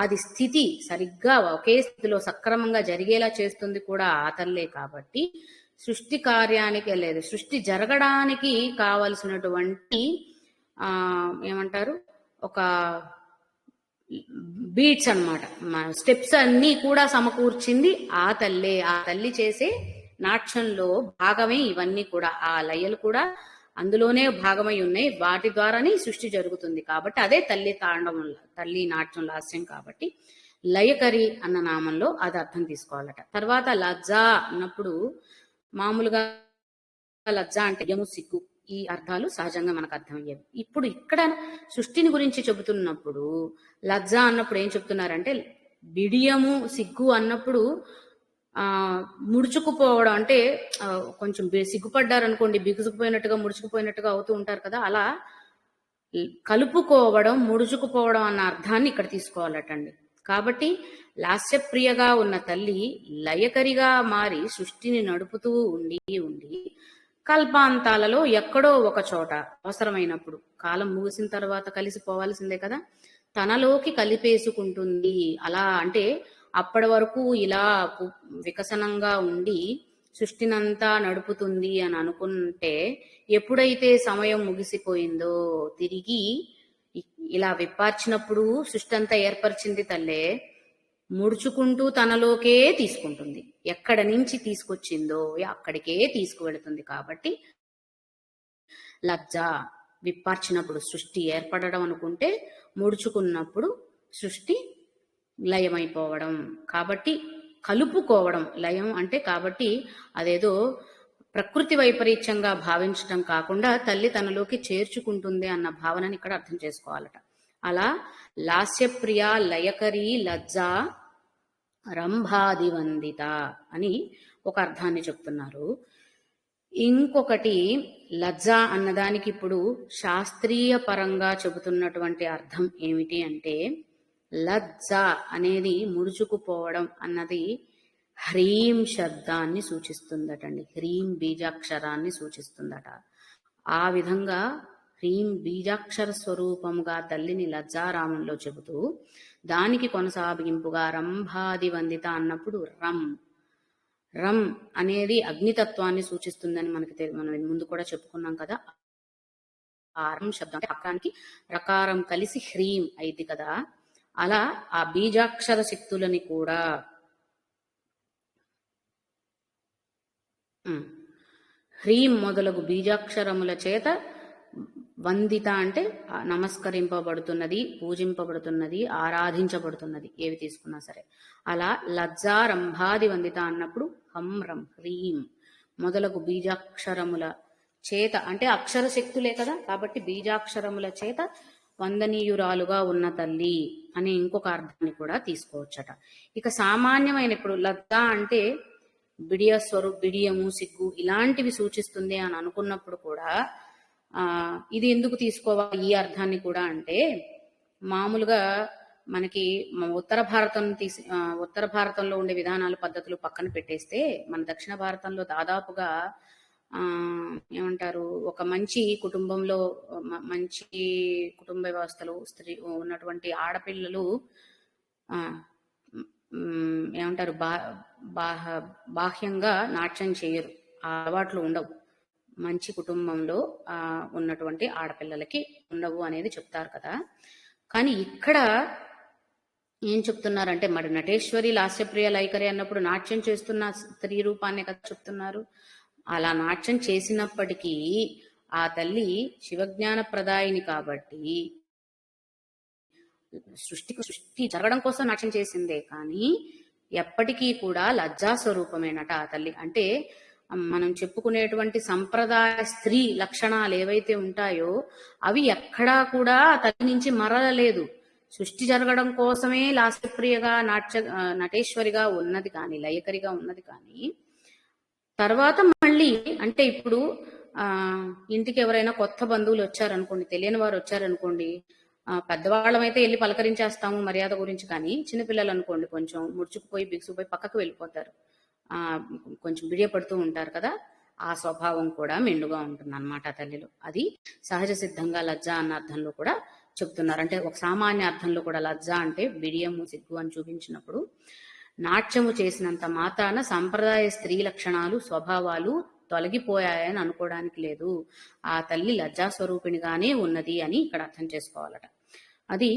అది స్థితి సరిగ్గా ఒకే స్థితిలో సక్రమంగా జరిగేలా చేస్తుంది కూడా ఆ తల్లే. కాబట్టి సృష్టి కార్యానికి లేదు, సృష్టి జరగడానికి కావలసినటువంటి ఏమంటారు ఒక బీట్స్ అన్నమాట, స్టెప్స్ అన్ని కూడా సమకూర్చింది ఆ తల్లే. ఆ తల్లి చేసే నాట్యంలో భాగమే ఇవన్నీ కూడా, ఆ లయలు కూడా అందులోనే భాగమై ఉన్నాయి, వాటి ద్వారానే సృష్టి జరుగుతుంది. కాబట్టి అదే తల్లి తాండవం, తల్లి నాట్యం లాస్యం. కాబట్టి లయకరి అన్న నామంలో అది అర్థం తీసుకోవాలట. తర్వాత లజ్జ అన్నప్పుడు మామూలుగా లజ్జ అంటే యము, సిగ్గు, ఈ అర్థాలు సహజంగా మనకు అర్థమయ్యేవి. ఇప్పుడు ఇక్కడ సృష్టిని గురించి చెబుతున్నప్పుడు లజ్జ అన్నప్పుడు ఏం చెప్తున్నారంటే, బిడియము సిగ్గు అన్నప్పుడు ముడుచుకుపోవడం, అంటే కొంచెం సిగ్గుపడ్డారు అనుకోండి, బిగుసుకుపోయినట్టుగా ముడుచుకుపోయినట్టుగా అవుతూ ఉంటారు కదా, అలా కలుపుకోవడం, ముడుచుకుపోవడం అన్న అర్థాన్ని ఇక్కడ తీసుకోవాలటండి. కాబట్టి లాస్యప్రియగా ఉన్న తల్లి లయకరిగా మారి సృష్టిని నడుపుతూ ఉండి కల్పాంతాలలో ఎక్కడో ఒక చోట అవసరమైనప్పుడు, కాలం ముగిసిన తర్వాత కలిసిపోవాల్సిందే కదా, తనలోకి కలిపేసుకుంటుంది. అలా అంటే అప్పటి వరకు ఇలా వికసనంగా ఉండి సృష్టినంతా నడుపుతుంది అని అనుకుంటే, ఎప్పుడైతే సమయం ముగిసిపోయిందో తిరిగి ఇలా విప్పార్చినప్పుడు సృష్టి అంతా ఏర్పరిచింది తల్లే, ముడుచుకుంటూ తనలోకే తీసుకుంటుంది. ఎక్కడ నుంచి తీసుకొచ్చిందో అక్కడికే తీసుకువెళుతుంది. కాబట్టి లజ్జ, విప్పార్చినప్పుడు సృష్టి ఏర్పడడం అనుకుంటే, ముడుచుకున్నప్పుడు సృష్టి లయమైపోవడం. కాబట్టి కలుపుకోవడం లయం అంటే, కాబట్టి అదేదో ప్రకృతి వైపరీత్యంగా భావించటం కాకుండా తల్లి తనలోకి చేర్చుకుంటుంది అన్న భావనని ఇక్కడ అర్థం చేసుకోవాలట. అలా లాస్యప్రియ, లయకరి, లజ్జ, రంభాదివందిత అని ఒక అర్థాన్ని చెప్తున్నారు. ఇంకొకటి లజ్జ అన్నదానికి ఇప్పుడు శాస్త్రీయ పరంగా చెబుతున్నటువంటి అర్థం ఏమిటి అంటే, లజ్జ అనేది ముడుచుకుపోవడం అన్నది హ్రీం శబ్దాన్ని సూచిస్తుందటండి, హ్రీం బీజాక్షరాన్ని సూచిస్తుందట. ఆ విధంగా హ్రీం బీజాక్షర స్వరూపముగా తల్లిని లజ్జారామంలో చెబుతూ దానికి కొనసాగింపుగా రంభాది వందిత అన్నప్పుడు రం అనేది అగ్నితత్వాన్ని సూచిస్తుందని మనం ముందు కూడా చెప్పుకున్నాం కదా. ఆ రం శబ్దం అంటే అకారానికి రకారం కలిసి హ్రీం అయింది కదా. అలా ఆ బీజాక్షర శక్తులని కూడా హ్రీం మొదలగు బీజాక్షరముల చేత వందిత అంటే నమస్కరింపబడుతున్నది, పూజింపబడుతున్నది, ఆరాధించబడుతున్నది, ఏవి తీసుకున్నా సరే. అలా లజ్జా రంభాది వందిత అన్నప్పుడు హం రం హ్రీం మొదలగు బీజాక్షరముల చేత అంటే అక్షర శక్తులే కదా, కాబట్టి బీజాక్షరముల చేత వందనీయురాలుగా ఉన్న తల్లి అనే ఇంకొక అర్థాన్ని కూడా తీసుకోవచ్చట. ఇక సామాన్యమైన ఇప్పుడు లజ్జా అంటే బిడియము, సిగ్గు ఇలాంటివి సూచిస్తుంది అని అనుకున్నప్పుడు కూడా ఇది ఎందుకు తీసుకోవాలి ఈ అర్థాన్ని కూడా అంటే, మామూలుగా మనకి ఉత్తర భారతంలో ఉండే విధానాలు పద్ధతులు పక్కన పెట్టేస్తే మన దక్షిణ భారతంలో దాదాపుగా ఏమంటారు, ఒక మంచి కుటుంబంలో మంచి కుటుంబ వ్యవస్థలో ఉన్నటువంటి ఆడపిల్లలు ఏమంటారు బాహ్యంగా నాట్యం చేయరు, ఆ అలవాట్లు ఉండవు. మంచి కుటుంబంలో ఉన్నటువంటి ఆడపిల్లలకి ఉండవు అనేది చెప్తారు కదా. కానీ ఇక్కడ ఏం చెప్తున్నారంటే, మరి నటేశ్వరి లాస్యప్రియ లైకరి అన్నప్పుడు నాట్యం చేస్తున్న స్త్రీ రూపాన్ని కదా చెప్తున్నారు. అలా నాట్యం చేసినప్పటికీ ఆ తల్లి శివజ్ఞాన ప్రదాయిని కాబట్టి సృష్టి జరగడం కోసం నాట్యం చేసిందే, కానీ ఎప్పటికీ కూడా లజ్జా స్వరూపమేనట ఆ తల్లి. అంటే మనం చెప్పుకునేటువంటి సంప్రదాయ స్త్రీ లక్షణాలు ఏవైతే ఉంటాయో అవి ఎక్కడా కూడా తల్లి నుంచి మరలలేదు. సృష్టి జరగడం కోసమే లాస్యప్రియగా నటేశ్వరిగా ఉన్నది కానీ, లయకరిగా ఉన్నది కానీ, తర్వాత మళ్ళీ అంటే ఇప్పుడు ఇంటికి ఎవరైనా కొత్త బంధువులు వచ్చారనుకోండి, తెలియని వారు వచ్చారనుకోండి, పెద్దవాళ్ళమైతే వెళ్ళి పలకరించేస్తాము మర్యాద గురించి, కానీ చిన్నపిల్లలు అనుకోండి కొంచెం ముడుచుకుపోయి బిగుసుకుపోయి పక్కకు వెళ్ళిపోతారు, కొంచెం బిడియపడుతూ ఉంటారు కదా. ఆ స్వభావం కూడా మెండుగా ఉంటుంది అన్నమాట తల్లిలో. అది సహజ సిద్ధంగా లజ్జ అన్న అర్థంలో కూడా చెప్తున్నారు. అంటే ఒక సామాన్య అర్థంలో కూడా లజ్జ అంటే బిడియము, సిగ్గు అని చూపించినప్పుడు, నాట్యము చేసినంత మాత్రాన సంప్రదాయ స్త్రీ లక్షణాలు, స్వభావాలు తొలగిపోయాయని అనుకోవడానికి లేదు. ఆ తల్లి లజ్జా స్వరూపిణిగానే ఉన్నది అని ఇక్కడ అర్థం చేసుకోవాలట. అది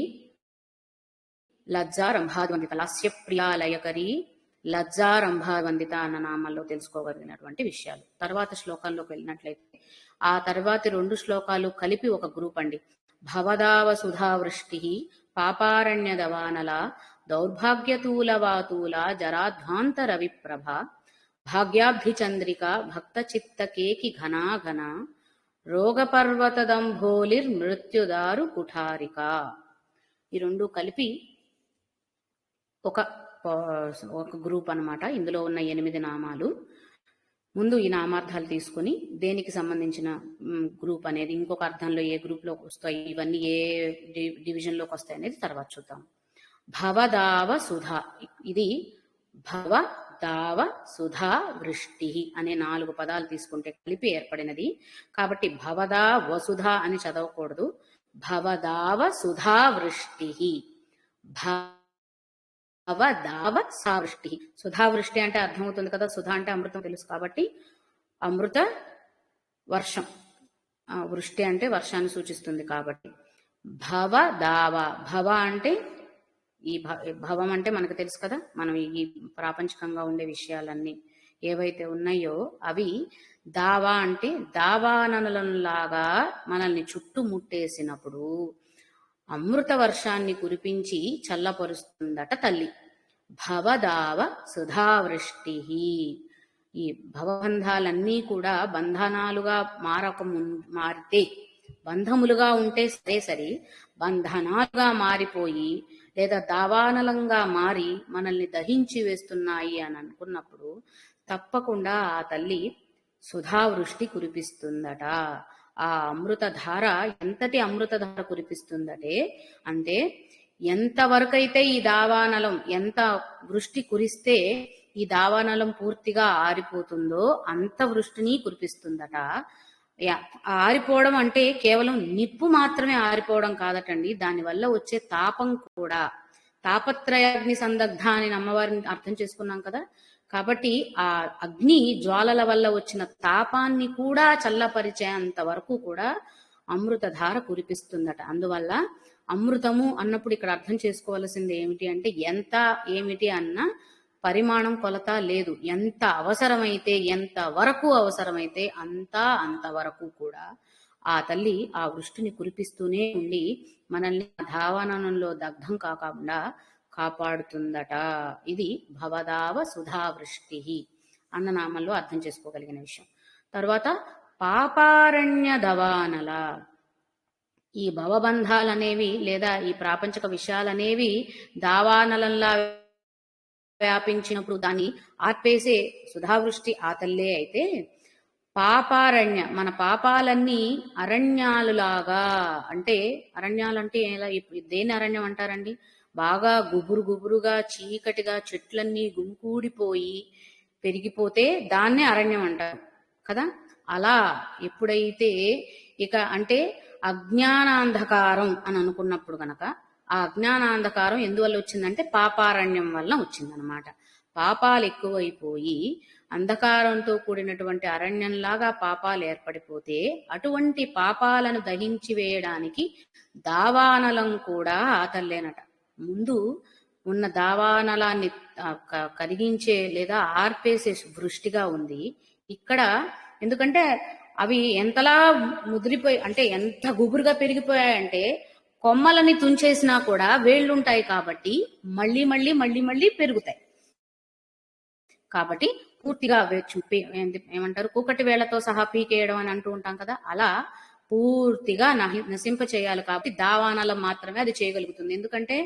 లజ్జా రంభాద్వందిత, లాస్యప్రియా లయకరి, లజ్జా రంభావందిత అన్న నామాల్లో తెలుసుకోగలిగినటువంటి విషయాలు. తర్వాత శ్లోకంలోకి వెళ్ళినట్లయితే ఆ తర్వాతి 2 శ్లోకాలు కలిపి ఒక గ్రూప్ అండి. భవదావ సుధావృష్టి పాపారణ్య దవానల దౌర్భాగ్యతూలవాతూల జరాధ్వాంత రవిప్రభ భాగ్యాబ్ధిచంద్రిక భక్త చిత్తకేకి ఘనాఘన రోగపర్వతదంభోలిర్ మృత్యుదారు కుఠారిక. ఈ 2 కలిపి ఒక గ్రూప్ అన్నమాట. ఇందులో ఉన్న 8 నామాలు. ముందు ఈ నామార్థాలు తీసుకుని దేనికి సంబంధించిన గ్రూప్ అనేది, ఇంకొక అర్థంలో ఏ గ్రూప్లోకి వస్తాయి, ఇవన్నీ ఏ డివిజన్లోకి వస్తాయి అనేది తర్వాత చూద్దాం. భవదావ సుధా, ఇది భవ దావ సుధా వృష్టి అనే 4 పదాలు తీసుకుంటే కలిపి ఏర్పడినది. కాబట్టి భవదా వసుధ అని చదవకూడదు, భవదావ సుధా వృష్టి, భవదావ సావృష్టి. సుధావృష్టి అంటే అర్థమవుతుంది కదా, సుధా అంటే అమృతం తెలుసు కాబట్టి అమృత వర్షం, వృష్టి అంటే వర్షాన్ని సూచిస్తుంది కాబట్టి భవదావ. భవ అంటే ఈ భవం అంటే మనకు తెలుసు కదా, మనం ఈ ప్రాపంచికంగా ఉండే విషయాలన్నీ ఏవైతే ఉన్నాయో అవి దావా అంటే దావానలంలాగా మనల్ని చుట్టుముట్టేసినప్పుడు అమృత వర్షాన్ని కురిపించి చల్లపరుస్తుందట తల్లి. భవదావ సుధావృష్టి. ఈ భవబంధాలన్నీ కూడా బంధనాలుగా మారితే, బంధములుగా ఉంటే సరే బంధనాలుగా మారిపోయి లేదా దావానలంగా మారి మనల్ని దహించి వేస్తున్నాయి అని అనుకున్నప్పుడు తప్పకుండా ఆ తల్లి సుధావృష్టి కురిపిస్తుందట. ఆ అమృతధార ఎంతటి అమృతధార కురిపిస్తుందటే, అంటే ఎంతవరకైతే ఈ దావానలం, ఎంత వృష్టి కురిస్తే ఈ దావానలం పూర్తిగా ఆరిపోతుందో అంత వృష్టిని కురిపిస్తుందట. ఆరిపోవడం అంటే కేవలం నిప్పు మాత్రమే ఆరిపోవడం కాదటండి, దానివల్ల వచ్చే తాపం కూడా. తాపత్రయాగ్ని సందగ్ధ అని అమ్మవారిని అర్థం చేసుకున్నాం కదా. కాబట్టి ఆ అగ్ని జ్వాలల వల్ల వచ్చిన తాపాన్ని కూడా చల్లపరిచేంత వరకు కూడా అమృతధార కురిపిస్తుందట. అందువల్ల అమృతము అన్నప్పుడు ఇక్కడ అర్థం చేసుకోవాల్సింది ఏమిటి అంటే, ఎంత ఏమిటి అన్న పరిమాణం కొలత లేదు. ఎంత అవసరమైతే, ఎంత వరకు అవసరమైతే అంతవరకు కూడా ఆ తల్లి ఆ వృష్టిని కురిపిస్తూనే ఉండి మనల్ని ధావనంలో దగ్ధం కాకుండా కాపాడుతుందట. ఇది భవదావ సుధావృష్టి అన్న నామంలో అర్థం చేసుకోగలిగిన విషయం. తర్వాత పాపారణ్య దవానల. ఈ భవబంధాలనేవి లేదా ఈ ప్రాపంచిక విషయాలనేవి దావానలంలా వ్యాపించినప్పుడు దాన్ని ఆర్పేసే సుధావృష్టి ఆ తల్లే అయితే, పాపారణ్య మన పాపాలన్నీ అరణ్యాలులాగా, అంటే అరణ్యాలంటే ఎలా, దేని అరణ్యం అంటారండి? బాగా గుబురుగా చీకటిగా చెట్లన్నీ గుమికూడిపోయి పెరిగిపోతే దాన్నే అరణ్యం అంటారు కదా. అలా ఎప్పుడైతే ఇక అంటే అజ్ఞానాంధకారం అని అనుకున్నప్పుడు గనక, ఆ అజ్ఞానాంధకారం ఎందువల్ల వచ్చిందంటే పాపారణ్యం వల్ల వచ్చిందనమాట. పాపాలు ఎక్కువైపోయి అంధకారంతో కూడినటువంటి అరణ్యంలాగా పాపాలు ఏర్పడిపోతే, అటువంటి పాపాలను దహించి వేయడానికి దావానలం కూడా ఆతల్లేనట. ముందు ఉన్న దావానలాన్ని కరిగించే లేదా ఆర్పేసే వృష్టిగా ఉంది ఇక్కడ. ఎందుకంటే అవి ఎంతలా ముదిరిపోయి, అంటే ఎంత గుబురుగా పెరిగిపోయాయంటే కొమ్మలని తుంచేసినా కూడా వేళ్లుంటాయి కాబట్టి మళ్ళీ మళ్ళీ మళ్ళీ మళ్ళీ పెరుగుతాయి. కాబట్టి పూర్తిగా ఏమంటారు, కూకటి వేళ్లతో సహా పీకేయడం అని అంటూ ఉంటాం కదా, అలా పూర్తిగా నశింప చేయాలి. కాబట్టి దావానలం మాత్రమే అది చేయగలుగుతుంది. ఎందుకంటే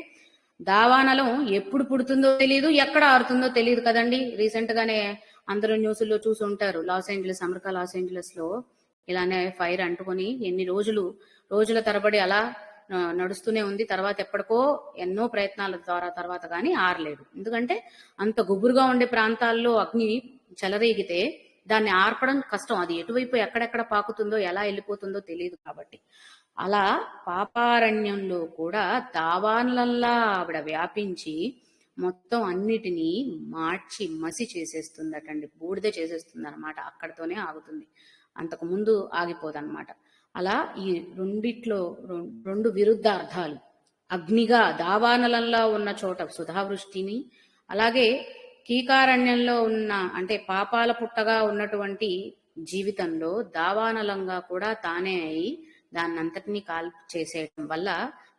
దావానలం ఎప్పుడు పుడుతుందో తెలియదు, ఎక్కడ ఆరుతుందో తెలియదు కదండి. రీసెంట్ గానే అందరూ న్యూస్లో చూసి ఉంటారు, అమెరికా లాస్ ఏంజలస్ లో ఇలానే ఫైర్ అంటుకొని ఎన్ని రోజుల తరబడి అలా నడుస్తూనే ఉంది. తర్వాత ఎప్పటికో ఎన్నో ప్రయత్నాల ద్వారా తర్వాత కానీ ఆరలేదు. ఎందుకంటే అంత గుబురుగా ఉండే ప్రాంతాల్లో అగ్ని చెలరేగితే దాన్ని ఆర్పడం కష్టం. అది ఎటువైపు ఎక్కడెక్కడ పాకుతుందో ఎలా వెళ్ళిపోతుందో తెలియదు కాబట్టి. అలా పాపారణ్యంలో కూడా దావాన్లల్లా ఆవిడ వ్యాపించి మొత్తం అన్నిటినీ మార్చి మసి చేసేస్తుందటండి, బూడిద చేసేస్తుంది అనమాట. అక్కడితోనే ఆగుతుంది, అంతకు ముందు ఆగిపోదన్నమాట. అలా ఈ రెండిట్లో రెండు విరుద్ధ అర్థాలు. అగ్నిగా దావానలంలా ఉన్న చోట సుధావృష్టిని, అలాగే కీకారణ్యంలో ఉన్న అంటే పాపాల పుట్టగా ఉన్నటువంటి జీవితంలో దావానలంగా కూడా తానే అయి దాన్నంతటినీ చేసేయడం వల్ల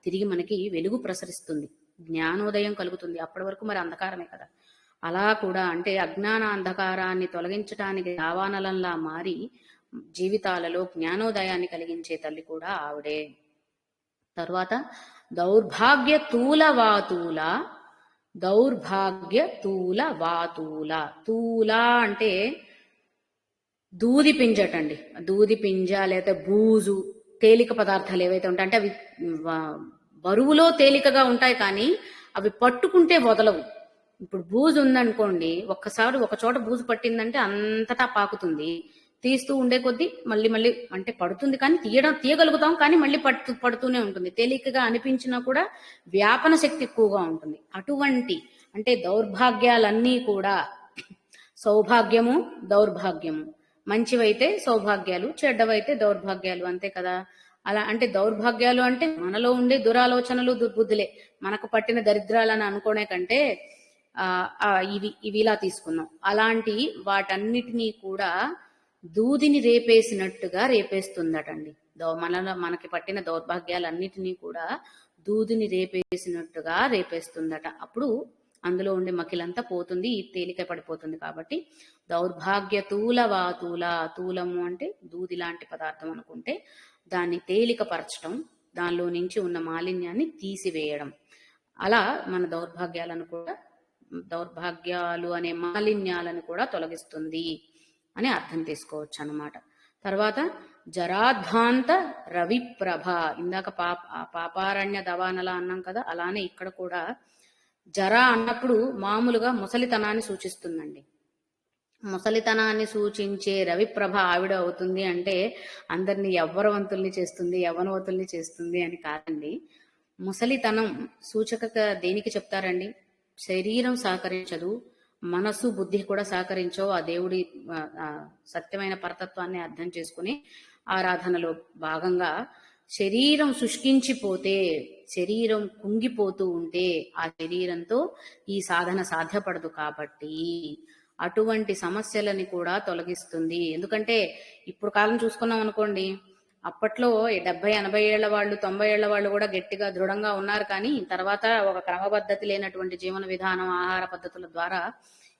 తిరిగి మనకి వెలుగు ప్రసరిస్తుంది, జ్ఞానోదయం కలుగుతుంది. అప్పటి వరకు మరి అంధకారమే కదా. అలా కూడా అంటే అజ్ఞాన అంధకారాన్ని తొలగించడానికి దావానలంలా మారి జీవితాలలో జ్ఞానోదయాన్ని కలిగించే తల్లి కూడా ఆవిడే. తరువాత దౌర్భాగ్య తూల వాతూల. తూల అంటే దూది పింజటండి. దూది పింజ లేదా బూజు, తేలిక పదార్థాలు ఏవైతే ఉంటాయి అంటే అవి బరువులో తేలికగా ఉంటాయి కానీ అవి పట్టుకుంటే వదలవు. ఇప్పుడు బూజు ఉందనుకోండి, ఒక్కసారి ఒక చోట బూజు పట్టిందంటే అంతటా పాకుతుంది. తీస్తూ ఉండే కొద్దీ మళ్ళీ మళ్ళీ అంటే పడుతుంది, కానీ తీయగలుగుతాం, కానీ మళ్ళీ పడుతూనే ఉంటుంది. తేలికగా అనిపించినా కూడా వ్యాపన శక్తి ఎక్కువగా ఉంటుంది. అటువంటి అంటే దౌర్భాగ్యాలన్నీ కూడా సౌభాగ్యము దౌర్భాగ్యము, మంచివైతే సౌభాగ్యాలు, చెడ్డవైతే దౌర్భాగ్యాలు, అంతే కదా. అలా అంటే దౌర్భాగ్యాలు అంటే మనలో ఉండే దురాలోచనలు దుర్బుద్ధులే, మనకు పట్టిన దరిద్రాలని అనుకోనే కంటే ఇవి ఇలా తీసుకున్నాం. అలాంటి వాటన్నిటినీ కూడా దూదిని రేపేసినట్టుగా రేపేస్తుందటండి. మనకి పట్టిన దౌర్భాగ్యాలన్నిటినీ కూడా దూదిని రేపేసినట్టుగా రేపేస్తుందట. అప్పుడు అందులో ఉండే మకిలంతా పోతుంది, తేలిక పడిపోతుంది. కాబట్టి దౌర్భాగ్య తూలవాతూల, తూలము అంటే దూది లాంటి పదార్థం అనుకుంటే దాన్ని తేలికపరచడం, దానిలో నుంచి ఉన్న మాలిన్యాన్ని తీసివేయడం. అలా మన దౌర్భాగ్యాలు అనే మాలిన్యాలను కూడా తొలగిస్తుంది అని అర్థం తీసుకోవచ్చు అన్నమాట. తర్వాత జరాధ్వాంత రవిప్రభ. ఇందాక పాపారణ్య దవానల అన్నాం కదా, అలానే ఇక్కడ కూడా జర అన్నప్పుడు మామూలుగా ముసలితనాన్ని సూచిస్తుందండి. ముసలితనాన్ని సూచించే రవిప్రభ ఆవిడ అవుతుంది అంటే అందరినీ యవ్వరవంతుల్ని చేస్తుంది, యవ్వనవతుల్ని చేస్తుంది అని కాదండి. ముసలితనం సూచకగా దేనికి చెప్తారండి? శరీరం సహకరించదు, మనసు బుద్ధి కూడా సహకరించవు ఆ దేవుడి సత్యమైన పరతత్వాన్ని అర్థం చేసుకుని ఆరాధనలో భాగంగా శరీరం శుష్కించిపోతే, శరీరం కుంగిపోతూ ఉంటే ఆ శరీరంతో ఈ సాధన సాధ్యపడదు. కాబట్టి అటువంటి సమస్యలని కూడా తొలగిస్తుంది. ఎందుకంటే ఇప్పుడు కాలం చూసుకున్నాం అనుకోండి, అప్పట్లో 70-80 ఏళ్ల వాళ్ళు, 90 ఏళ్ల వాళ్ళు కూడా గట్టిగా దృఢంగా ఉన్నారు. కానీ తర్వాత ఒక క్రమపద్ధతి లేనటువంటి జీవన విధానం, ఆహార పద్ధతుల ద్వారా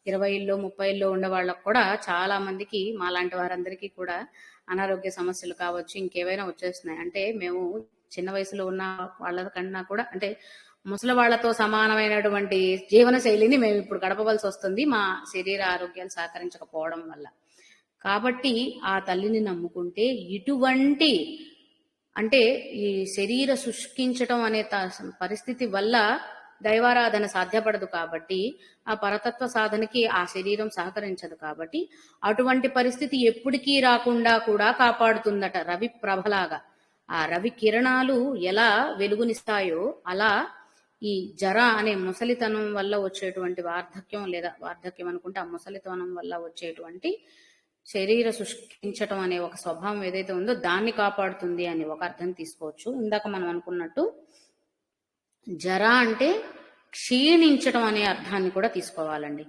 20లో 30లో ఉండే వాళ్ళకు కూడా చాలా మందికి, మాలాంటి వారందరికీ కూడా అనారోగ్య సమస్యలు కావచ్చు, ఇంకేవైనా వచ్చేస్తున్నాయి. అంటే మేము చిన్న వయసులో ఉన్న వాళ్ళ కన్నా కూడా, అంటే ముసలి వాళ్లతో సమానమైనటువంటి జీవన శైలిని మేము ఇప్పుడు గడపవలసి వస్తుంది, మా శరీర ఆరోగ్యాలు సహకరించకపోవడం వల్ల. కాబట్టి ఆ తల్లిని నమ్ముకుంటే ఇటువంటి, అంటే ఈ శరీర శుష్కించటం అనే పరిస్థితి వల్ల దైవారాధన సాధ్యపడదు. కాబట్టి ఆ పరతత్వ సాధనకి ఆ శరీరం సహకరించదు. కాబట్టి అటువంటి పరిస్థితి ఎప్పటికీ రాకుండా కూడా కాపాడుతుందట రవి ప్రభలాగా. ఆ రవి కిరణాలు ఎలా వెలుగునిస్తాయో అలా ఈ జర అనే ముసలితనం వల్ల వచ్చేటువంటి వార్ధక్యం, లేదా వార్ధక్యం అనుకుంటే ఆ ముసలితనం వల్ల వచ్చేటువంటి శరీర శుష్కించటం అనే ఒక స్వభావం ఏదైతే ఉందో దాన్ని కాపాడుతుంది అని ఒక అర్థం తీసుకోవచ్చు. ఇందాక మనం అనుకున్నట్టు జర అంటే క్షీణించటం అనే అర్థాన్ని కూడా తీసుకోవాలండి.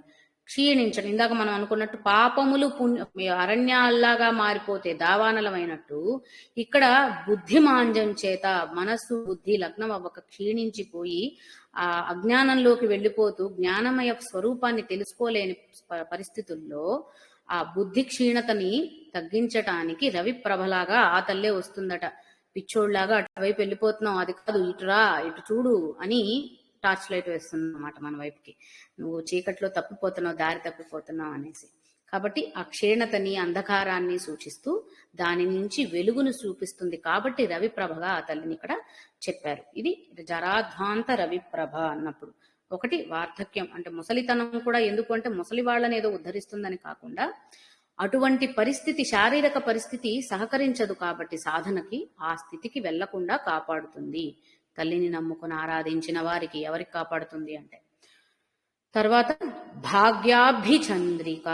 క్షీణించడం, ఇందాక మనం అనుకున్నట్టు పాపములు అరణ్యాల్లాగా మారిపోతే దావానలమైనట్టు, ఇక్కడ బుద్ధిమాంద్యం చేత మనస్సు బుద్ధి లగ్నం అవ్వక క్షీణించిపోయి ఆ అజ్ఞానంలోకి వెళ్ళిపోతూ జ్ఞానమయ స్వరూపాన్ని తెలుసుకోలేని పరిస్థితుల్లో ఆ బుద్ధి క్షీణతని తగ్గించటానికి రవి ప్రభలాగా ఆ తల్లే వస్తుందట. పిచ్చోళ్లాగా అటువైపు వెళ్ళిపోతున్నావు, అది కాదు ఇటురా, ఇటు చూడు అని టార్చ్ లైట్ వేస్తుంది అన్నమాట మన వైపుకి. నువ్వు చీకట్లో తప్పిపోతున్నావు, దారి తప్పిపోతున్నావు అనేసి. కాబట్టి ఆ క్షీణతని, అంధకారాన్ని సూచిస్తూ దాని నుంచి వెలుగును చూపిస్తుంది. కాబట్టి రవిప్రభగా ఆ తల్లిని ఇక్కడ చెప్పారు. ఇది జరాధ్వాంత రవిప్రభ అన్నప్పుడు ఒకటి వార్ధక్యం అంటే ముసలితనం కూడా. ఎందుకు అంటే ముసలి వాళ్ళని ఏదో ఉద్ధరిస్తుందని కాకుండా అటువంటి పరిస్థితి, శారీరక పరిస్థితి సహకరించదు. కాబట్టి సాధనకి ఆ స్థితికి వెళ్లకుండా కాపాడుతుంది. తల్లిని నమ్ముకుని ఆరాధించిన వారికి ఎవరికి కాపాడుతుంది అంటే. తర్వాత భాగ్యాభిచంద్రిక.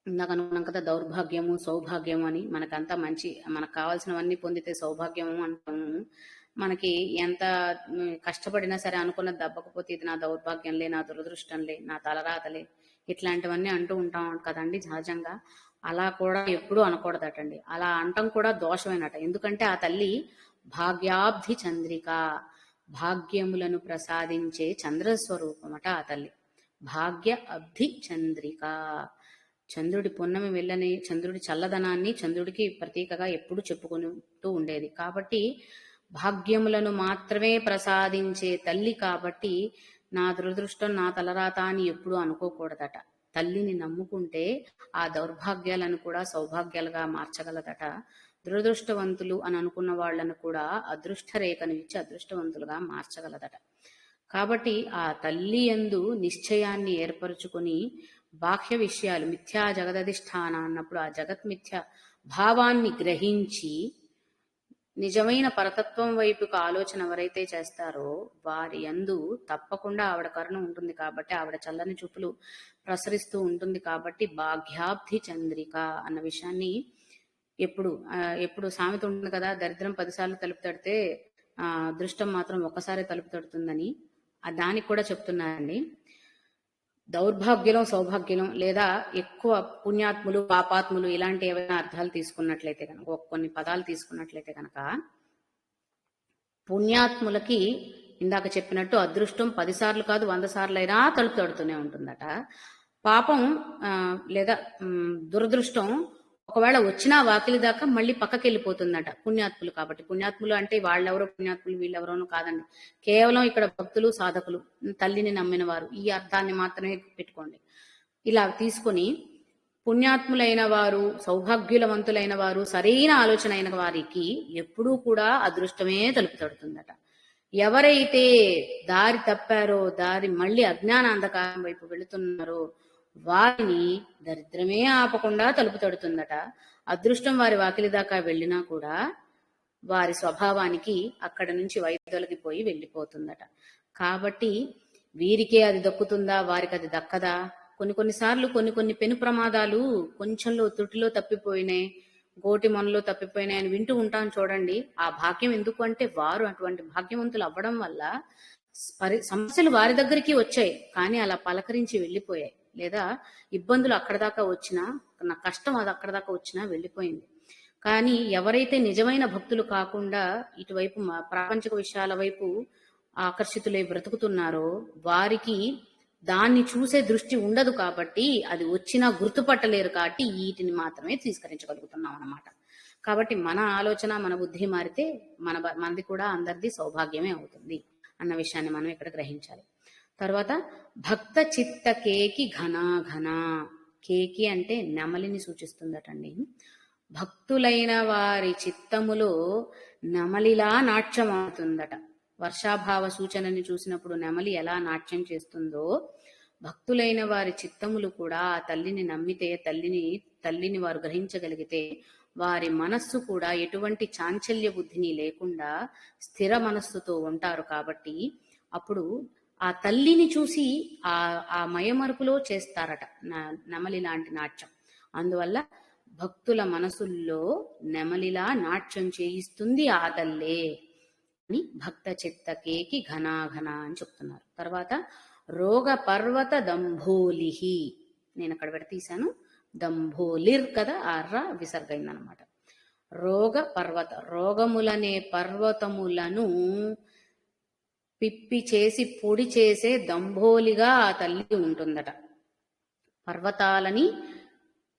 ఇందాక అనుకున్నాం కదా, దౌర్భాగ్యము సౌభాగ్యము అని. మనకంతా మంచి, మనకు కావాల్సినవన్నీ పొందితే సౌభాగ్యము అంటాము. మనకి ఎంత కష్టపడినా సరే అనుకున్నది దబ్బకపోతే ఇది నా దౌర్భాగ్యంలే, నా దురదృష్టంలే, నా తలరాతలే, ఇట్లాంటివన్నీ అంటూ ఉంటాం కదండి సహజంగా. అలా కూడా ఎప్పుడూ అనకూడదటండి. అలా అంటం కూడా దోషమేనట. ఎందుకంటే ఆ తల్లి భాగ్యాబ్ధి చంద్రిక, భాగ్యములను ప్రసాదించే చంద్రస్వరూపమట ఆ తల్లి. భాగ్య అబ్ధి చంద్రిక, చంద్రుడి పున్నమి వెళ్ళని, చంద్రుడి చల్లదనాన్ని చంద్రుడికి ప్రతీకగా ఎప్పుడు చెప్పుకుంటూ ఉండేది. కాబట్టి భాగ్యములను మాత్రమే ప్రసాదించే తల్లి. కాబట్టి నా దురదృష్టం, నా తలరాత అని ఎప్పుడూ అనుకోకూడదట. తల్లిని నమ్ముకుంటే ఆ దౌర్భాగ్యాలను కూడా సౌభాగ్యాలుగా మార్చగలదట. దురదృష్టవంతులు అని అనుకున్న వాళ్లను కూడా అదృష్ట రేఖను ఇచ్చి అదృష్టవంతులుగా మార్చగలదట. కాబట్టి ఆ తల్లి యందు నిశ్చయాన్ని ఏర్పరచుకుని బాహ్య విషయాలు మిథ్యా జగదధిష్ఠాన అన్నప్పుడు ఆ జగత్ మిథ్య భావాన్ని గ్రహించి నిజమైన పరతత్వం వైపుకు ఆలోచన ఎవరైతే చేస్తారో వారి యందు తప్పకుండా ఆవిడ కరుణ ఉంటుంది. కాబట్టి ఆవిడ చల్లని చూపులు ప్రసరిస్తూ ఉంటుంది. కాబట్టి భాగ్యాబ్ధి చంద్రిక అన్న విషయాన్ని ఎప్పుడు సామెత ఉంటుంది కదా, దరిద్రం 10 సార్లు తలుపు తడితే అదృష్టం మాత్రం ఒక్కసారి తలుపు తడుతుందని. దానికి కూడా చెప్తున్నారండి. దౌర్భాగ్యం సౌభాగ్యం లేదా ఎక్కువ పుణ్యాత్ములు పాపాత్ములు ఇలాంటి ఏవైనా అర్థాలు తీసుకున్నట్లయితే కనుక, కొన్ని పదాలు తీసుకున్నట్లయితే కనుక, పుణ్యాత్ములకి ఇందాక చెప్పినట్టు అదృష్టం 10 సార్లు కాదు 100 సార్లు అయినా తలుపు తడుతూనే ఉంటుందట. పాపం లేదా దురదృష్టం ఒకవేళ వచ్చినా వాకిలి దాకా మళ్ళీ పక్కకి వెళ్ళిపోతుందట పుణ్యాత్ములు. కాబట్టి పుణ్యాత్ములు అంటే వాళ్ళెవరో పుణ్యాత్ములు వీళ్ళెవరోనూ కాదండి. కేవలం ఇక్కడ భక్తులు, సాధకులు, తల్లిని నమ్మిన వారు, ఈ అర్థాన్ని మాత్రమే పెట్టుకోండి. ఇలా తీసుకొని పుణ్యాత్ములైన వారు, సౌభాగ్యులవంతులైన వారు, సరైన ఆలోచన అయిన వారికి ఎప్పుడూ కూడా అదృష్టమే తలుపు తడుతుందట. ఎవరైతే దారి తప్పారో, దారి మళ్ళీ అజ్ఞాన అంధకారం వైపు వెళుతున్నారో వారిని దరిద్రమే ఆపకుండా తలుపు తడుతుందట. అదృష్టం వారి వాకిలి దాకా వెళ్ళినా కూడా వారి స్వభావానికి అక్కడ నుంచి వైదొలగిపోయి వెళ్ళిపోతుందట. కాబట్టి వీరికే అది దక్కుతుందా, వారికి అది దక్కదా? కొన్నిసార్లు కొన్ని పెను ప్రమాదాలు కొంచెంలో త్రుటిలో తప్పిపోయినాయి, గోటి మొనలో తప్పిపోయినాయి అని వింటూ ఉంటాం చూడండి. ఆ భాగ్యం ఎందుకు అంటే వారు అటువంటి భాగ్యవంతులు అవ్వడం వల్ల సమస్యలు వారి దగ్గరికి వచ్చాయి, కానీ అలా పలకరించి వెళ్ళిపోయాయి. లేదా ఇబ్బందులు అక్కడ దాకా వచ్చినా, నా కష్టం అది అక్కడ దాకా వచ్చినా వెళ్ళిపోయింది. కానీ ఎవరైతే నిజమైన భక్తులు కాకుండా ఇటువైపు ప్రాపంచిక విషయాల వైపు ఆకర్షితులై బ్రతుకుతున్నారో వారికి దాన్ని చూసే దృష్టి ఉండదు, కాబట్టి అది వచ్చినా గుర్తుపట్టలేరు, కాబట్టి వీటిని మాత్రమే తీసుకరించగలుగుతున్నాం అన్నమాట. కాబట్టి మన ఆలోచన, మన బుద్ధి మారితే మనది కూడా అందరిది సౌభాగ్యమే అవుతుంది అన్న విషయాన్ని మనం ఇక్కడ గ్రహించాలి. తర్వాత భక్త చిత్త కేకి ఘనా ఘనా. కేకి అంటే నెమలిని సూచిస్తుందటండి. భక్తులైన వారి చిత్తములో నెమలిలా నాట్యం అవుతుందట. వర్షాభావ సూచనని చూసినప్పుడు నెమలి ఎలా నాట్యం చేస్తుందో, భక్తులైన వారి చిత్తములు కూడా ఆ తల్లిని నమ్మితే, తల్లిని వారు గ్రహించగలిగితే వారి మనస్సు కూడా ఎటువంటి చాంచల్య బుద్ధిని లేకుండా స్థిర మనస్సుతో ఉంటారు. కాబట్టి అప్పుడు ఆ తల్లిని చూసి ఆ మయమరుపులో చేస్తారట నెమలి లాంటి నాట్యం. అందువల్ల భక్తుల మనసుల్లో నెమలిలా నాట్యం చేయిస్తుంది ఆ తల్లే అని భక్త చిత్తకేకి ఘనాఘన అని చెప్తున్నారు. తర్వాత రోగ పర్వత దంభోలిహి, నేను అక్కడ తీశాను దంభోలిర్ కదా, ఆర్ర విసర్గైందనమాట. రోగ పర్వత, రోగములనే పర్వతములను పిప్పి చేసి పొడి చేసే దంభోలిగా ఆ తల్లి ఉంటుందట. పర్వతాలని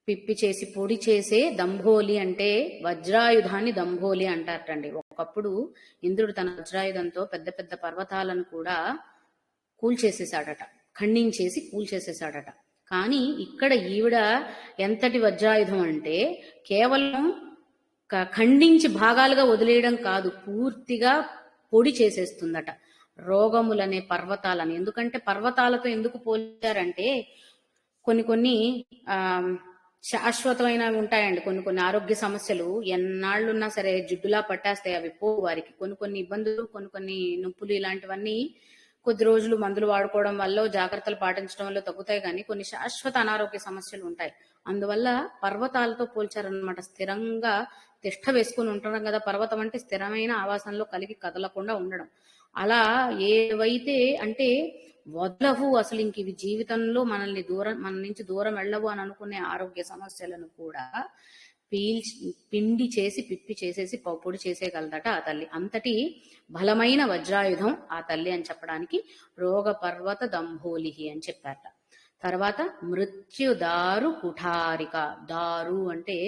పిప్పి చేసి పొడి చేసే దంభోలి అంటే వజ్రాయుధాన్ని దంభోలి అంటారటండి. ఒకప్పుడు ఇంద్రుడు తన వజ్రాయుధంతో పెద్ద పెద్ద పర్వతాలను కూడా కూల్చేసేసాడట, ఖండించేసి కూల్చేసేసాడట. కానీ ఇక్కడ ఈవిడ ఎంతటి వజ్రాయుధం అంటే కేవలం ఖండించి భాగాలుగా వదిలేయడం కాదు, పూర్తిగా పొడి చేసేస్తుందట రోగములనే పర్వతాలని. ఎందుకంటే పర్వతాలతో ఎందుకు పోల్చారంటే కొన్ని శాశ్వతమైనవి ఉంటాయండి. కొన్ని ఆరోగ్య సమస్యలు ఎన్నాళ్ళున్నా సరే జిడ్డులా పట్టేస్తాయి, అవి పోవు వారికి. కొన్ని ఇబ్బందులు, కొన్ని నొప్పులు ఇలాంటివన్నీ కొద్ది రోజులు మందులు వాడుకోవడం వల్ల, జాగ్రత్తలు పాటించడం వల్ల తగ్గుతాయి, కానీ కొన్ని శాశ్వత అనారోగ్య సమస్యలు ఉంటాయి. అందువల్ల పర్వతాలతో పోల్చారనమాట. స్థిరంగా తిష్ట వేసుకుని ఉండడం కదా పర్వతం అంటే, స్థిరమైన ఆవాసంలో కలిగి కదలకుండా ఉండడం. అలా ఏవైతే అంటే వదలవు అసలు ఇంక ఇవి జీవితంలో మన నుంచి దూరం వెళ్ళవు అని అనుకునే ఆరోగ్య సమస్యలను కూడా పిండి చేసి పిప్పి చేసేసి పొడి చేసేయగలదట ఆ తల్లి. అంతటి బలమైన వజ్రాయుధం ఆ తల్లి అని చెప్పడానికి రోగ పర్వత దంభోలిహి అని చెప్పారట. తర్వాత మృత్యుదారు కుఠారిక. దారు అంటే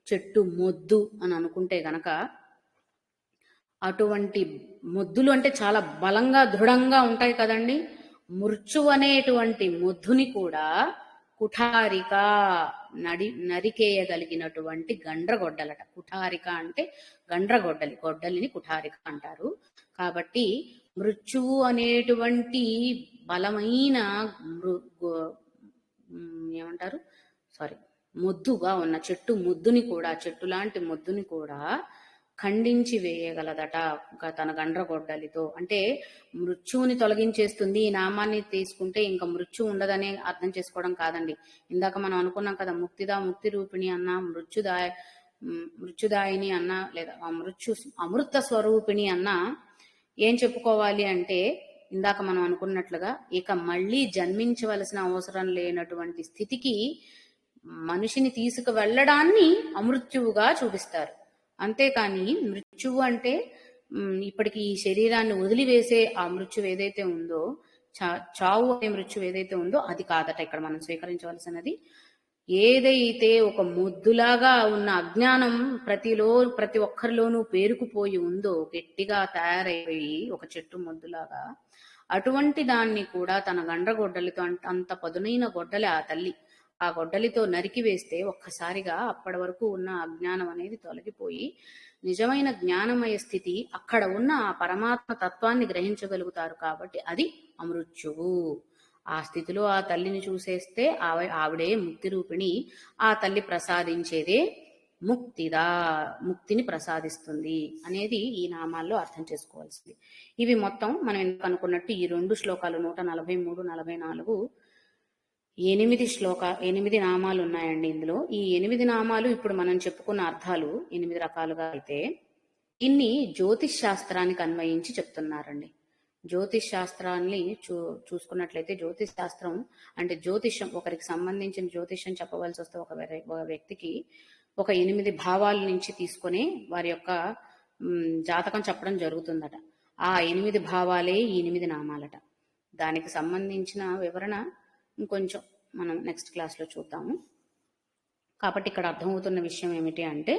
చెట్టు మొద్దు అని అనుకుంటే గనక, అటువంటి మొద్దులు అంటే చాలా బలంగా దృఢంగా ఉంటాయి కదండి. మృత్యు అనేటువంటి మొద్దుని కూడా కుఠారిక నరికేయగలిగినటువంటి గండ్రగొడ్డలట. కుఠారిక అంటే గొడ్డలిని కుఠారిక అంటారు. కాబట్టి మృత్యువు అనేటువంటి బలమైన మొద్దుగా ఉన్న చెట్టు లాంటి మొద్దుని కూడా ఖండించి వేయగలదట తన గండ్రగొడ్డలితో. అంటే మృత్యువుని తొలగించేస్తుంది. ఈ నామాన్ని తీసుకుంటే ఇంకా మృత్యు ఉండదనే అర్థం చేసుకోవడం కాదండి. ఇందాక మనం అనుకున్నాం కదా, ముక్తి రూపిణి అన్న, మృత్యుదాయిని అన్న, లేదా అమృత స్వరూపిణి అన్న ఏం చెప్పుకోవాలి అంటే, ఇందాక మనం అనుకున్నట్లుగా ఇక మళ్ళీ జన్మించవలసిన అవసరం లేనటువంటి స్థితికి మనిషిని తీసుకు వెళ్ళడాన్ని అమృత్యువుగా చూపిస్తారు. అంతేకాని మృత్యువు అంటే ఇప్పటికి ఈ శరీరాన్ని వదిలివేసే ఆ మృత్యువు ఏదైతే ఉందో, చావు అనే మృత్యువు ఏదైతే ఉందో అది కాదట ఇక్కడ మనం స్వీకరించవలసినది. ఏదైతే ఒక మొద్దులాగా ఉన్న అజ్ఞానం ప్రతి ఒక్కరిలోనూ పేరుకుపోయి ఉందో, గట్టిగా తయారైపోయి ఒక చెట్టు మొద్దులాగా, అటువంటి దాన్ని కూడా తన గండ్రగొడ్డలితో, అంత పదునైన గొడ్డలి ఆ తల్లి, ఆ గొడ్డలితో నరికి వేస్తే ఒక్కసారిగా అప్పటి వరకు ఉన్న అజ్ఞానం అనేది తొలగిపోయి నిజమైన జ్ఞానమయ స్థితి, అక్కడ ఉన్న ఆ పరమాత్మ తత్వాన్ని గ్రహించగలుగుతారు. కాబట్టి అది అమృత్యువు. ఆ స్థితిలో ఆ తల్లిని చూసేస్తే ఆవిడే ముక్తి రూపిణి. ఆ తల్లి ప్రసాదించేదే ముక్తిని ప్రసాదిస్తుంది అనేది ఈ నామాల్లో అర్థం చేసుకోవాల్సింది. ఇవి మొత్తం మనం ఎందుకు అనుకున్నట్టు ఈ 2 శ్లోకాలు 143, 44 8 నామాలు ఉన్నాయండి ఇందులో. ఈ 8 నామాలు ఇప్పుడు మనం చెప్పుకున్న అర్థాలు 8 రకాలుగా అయితే ఇన్ని జ్యోతిష్ శాస్త్రానికి అన్వయించి చెప్తున్నారండి. జ్యోతిష్ శాస్త్రాన్ని చూసుకున్నట్లయితే జ్యోతిష్ శాస్త్రం అంటే జ్యోతిషం, ఒకరికి సంబంధించిన జ్యోతిషం చెప్పవలసి వస్తే ఒక వ్యక్తికి ఒక 8 భావాల నుంచి తీసుకొని వారి యొక్క జాతకం చెప్పడం జరుగుతుందట. ఆ 8 భావాలే ఈ 8 నామాలట. దానికి సంబంధించిన వివరణ ఇంకొంచెం మనం నెక్స్ట్ క్లాస్లో చూద్దాము. కాబట్టి ఇక్కడ అర్థమవుతున్న విషయం ఏమిటి అంటే,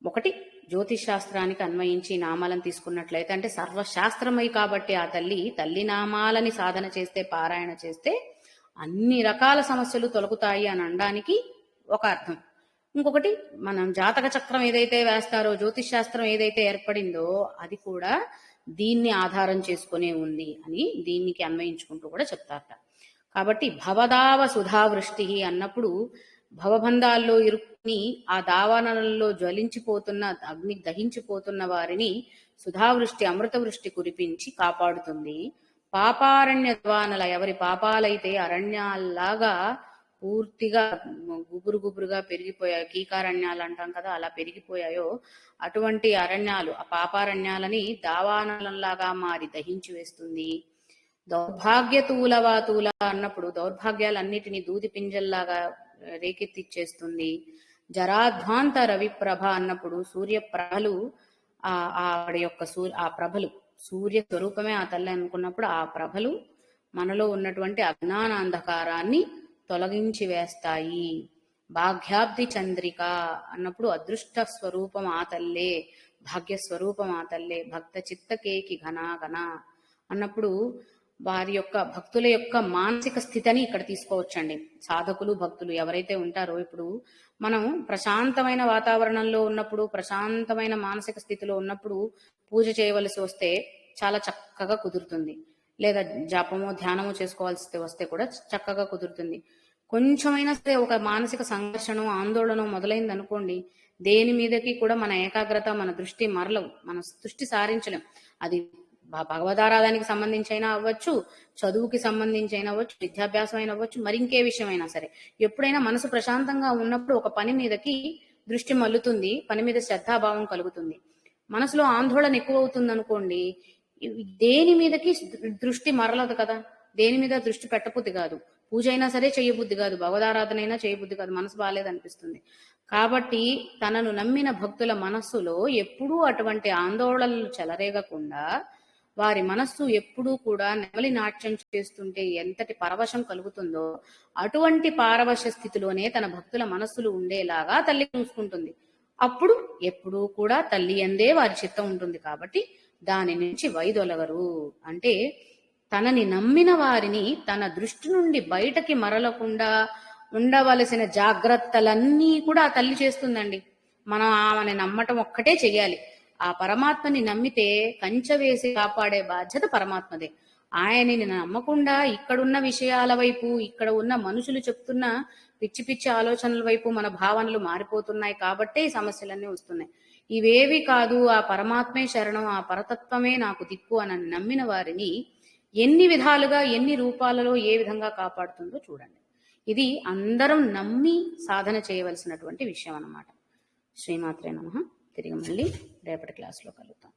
ఒకటి జ్యోతిష్ శాస్త్రానికి అన్వయించి నామాలను తీసుకున్నట్లయితే అంటే సర్వశాస్త్రమై కాబట్టి ఆ తల్లి నామాలని సాధన చేస్తే, పారాయణ చేస్తే అన్ని రకాల సమస్యలు తొలగుతాయి అని అనడానికి ఒక అర్థం. ఇంకొకటి మనం జాతక చక్రం ఏదైతే వేస్తారో, జ్యోతిష్ శాస్త్రం ఏదైతే ఏర్పడిందో అది కూడా దీన్ని ఆధారం చేసుకునే ఉంది అని దీనికి అన్వయించుకుంటూ కూడా చెప్తారట. కాబట్టి భవదావ సుధావృష్టి అన్నప్పుడు భవబంధాల్లో ఇరుక్కుని ఆ దావానలలో జ్వలించిపోతున్న అగ్ని దహించిపోతున్న వారిని సుధావృష్టి అమృత వృష్టి కురిపించి కాపాడుతుంది. పాపారణ్య దావానల, ఎవరి పాపాలైతే అరణ్యాల్లాగా పూర్తిగా గుబురుగా పెరిగిపోయాయి, కీకారణ్యాలు అంటాం కదా, అలా పెరిగిపోయాయో అటువంటి అరణ్యాలు, ఆ పాపారణ్యాలని దావానలంలాగా మారి దహించి వేస్తుంది. దౌర్భాగ్య తూల అన్నప్పుడు దౌర్భాగ్యాలన్నిటినీ దూది పింజల్లాగా రేకెత్తిచ్చేస్తుంది. జరాధ్వాంత రవిప్రభ అన్నప్పుడు సూర్యప్రభలు ఆవిడ యొక్క ఆ ప్రభలు సూర్య స్వరూపమే ఆ తల్లి అనుకున్నప్పుడు ఆ ప్రభలు మనలో ఉన్నటువంటి అజ్ఞాన అంధకారాన్ని తొలగించి వేస్తాయి. భాగ్యాబ్ది చంద్రిక అన్నప్పుడు అదృష్ట స్వరూపం ఆ తల్లే, భాగ్యస్వరూపం ఆ తల్లే. భక్త చిత్తకేకి ఘన అన్నప్పుడు వారి యొక్క భక్తుల యొక్క మానసిక స్థితిని ఇక్కడ తీసుకోవచ్చండి. సాధకులు భక్తులు ఎవరైతే ఉంటారో, ఇప్పుడు మనం ప్రశాంతమైన వాతావరణంలో ఉన్నప్పుడు, ప్రశాంతమైన మానసిక స్థితిలో ఉన్నప్పుడు పూజ చేయవలసి వస్తే చాలా చక్కగా కుదురుతుంది. లేదా జపమో ధ్యానమో చేసుకోవాల్సి వస్తే కూడా చక్కగా కుదురుతుంది. కొంచెమైనా సరే ఒక మానసిక సంఘర్షణ, ఆందోళన మొదలైంది అనుకోండి, దేని మీదకి కూడా మన ఏకాగ్రత, మన దృష్టి మరలవు, మన దృష్టి సారించలేం. అది భగవదారాధనకి సంబంధించి అయినా అవ్వచ్చు, చదువుకి సంబంధించి అయినా అవ్వచ్చు, విద్యాభ్యాసం అయినా అవ్వచ్చు, మరింకే విషయమైనా సరే. ఎప్పుడైనా మనసు ప్రశాంతంగా ఉన్నప్పుడు ఒక పని మీదకి దృష్టి మల్లుతుంది, పని మీద శ్రద్ధాభావం కలుగుతుంది. మనసులో ఆందోళన ఎక్కువ అవుతుంది అనుకోండి, దేని మీదకి దృష్టి మరలదు కదా, దేని మీద దృష్టి పెట్టబుద్ధి కాదు, పూజ అయినా సరే చేయబుద్ధి కాదు, భగవదారాధన అయినా చేయబుద్ధి కాదు, మనసు బాగాలేదనిపిస్తుంది. కాబట్టి తనను నమ్మిన భక్తుల మనస్సులో ఎప్పుడూ అటువంటి ఆందోళనలు చెలరేగకుండా వారి మనస్సు ఎప్పుడూ కూడా నెమలి నాట్యం చేస్తుంటే ఎంతటి పరవశం కలుగుతుందో అటువంటి పారవశ స్థితిలోనే తన భక్తుల మనస్సులు ఉండేలాగా తల్లి చూసుకుంటుంది. అప్పుడు ఎప్పుడూ కూడా తల్లి అందే వారి చిత్తం ఉంటుంది. కాబట్టి దాని నుంచి వైదొలగరు. అంటే తనని నమ్మిన వారిని తన దృష్టి నుండి బయటకి మరలకుండా ఉండవలసిన జాగ్రత్తలన్నీ కూడా ఆ తల్లి చేస్తుందండి. మనం ఆమెని నమ్మటం ఒక్కటే చెయ్యాలి. ఆ పరమాత్మని నమ్మితే కంచె వేసి కాపాడే బాధ్యత పరమాత్మదే. ఆయనని నమ్మకుండా ఇక్కడున్న విషయాల వైపు, ఇక్కడ ఉన్న మనుషులు చెప్తున్న పిచ్చి పిచ్చి ఆలోచనల వైపు మన భావనలు మారిపోతున్నాయి. కాబట్టే ఈ సమస్యలన్నీ వస్తున్నాయి. ఇవేవి కాదు, ఆ పరమాత్మే శరణం, ఆ పరతత్వమే నాకు దిక్కు అని నమ్మిన వారిని ఎన్ని విధాలుగా, ఎన్ని రూపాలలో, ఏ విధంగా కాపాడుతుందో చూడండి. ఇది అందరం నమ్మి సాధన చేయవలసినటువంటి విషయం అన్నమాట. శ్రీమాత్రే నమః. తిరిగి మళ్ళీ రేపటి క్లాస్లో కలుద్దాం.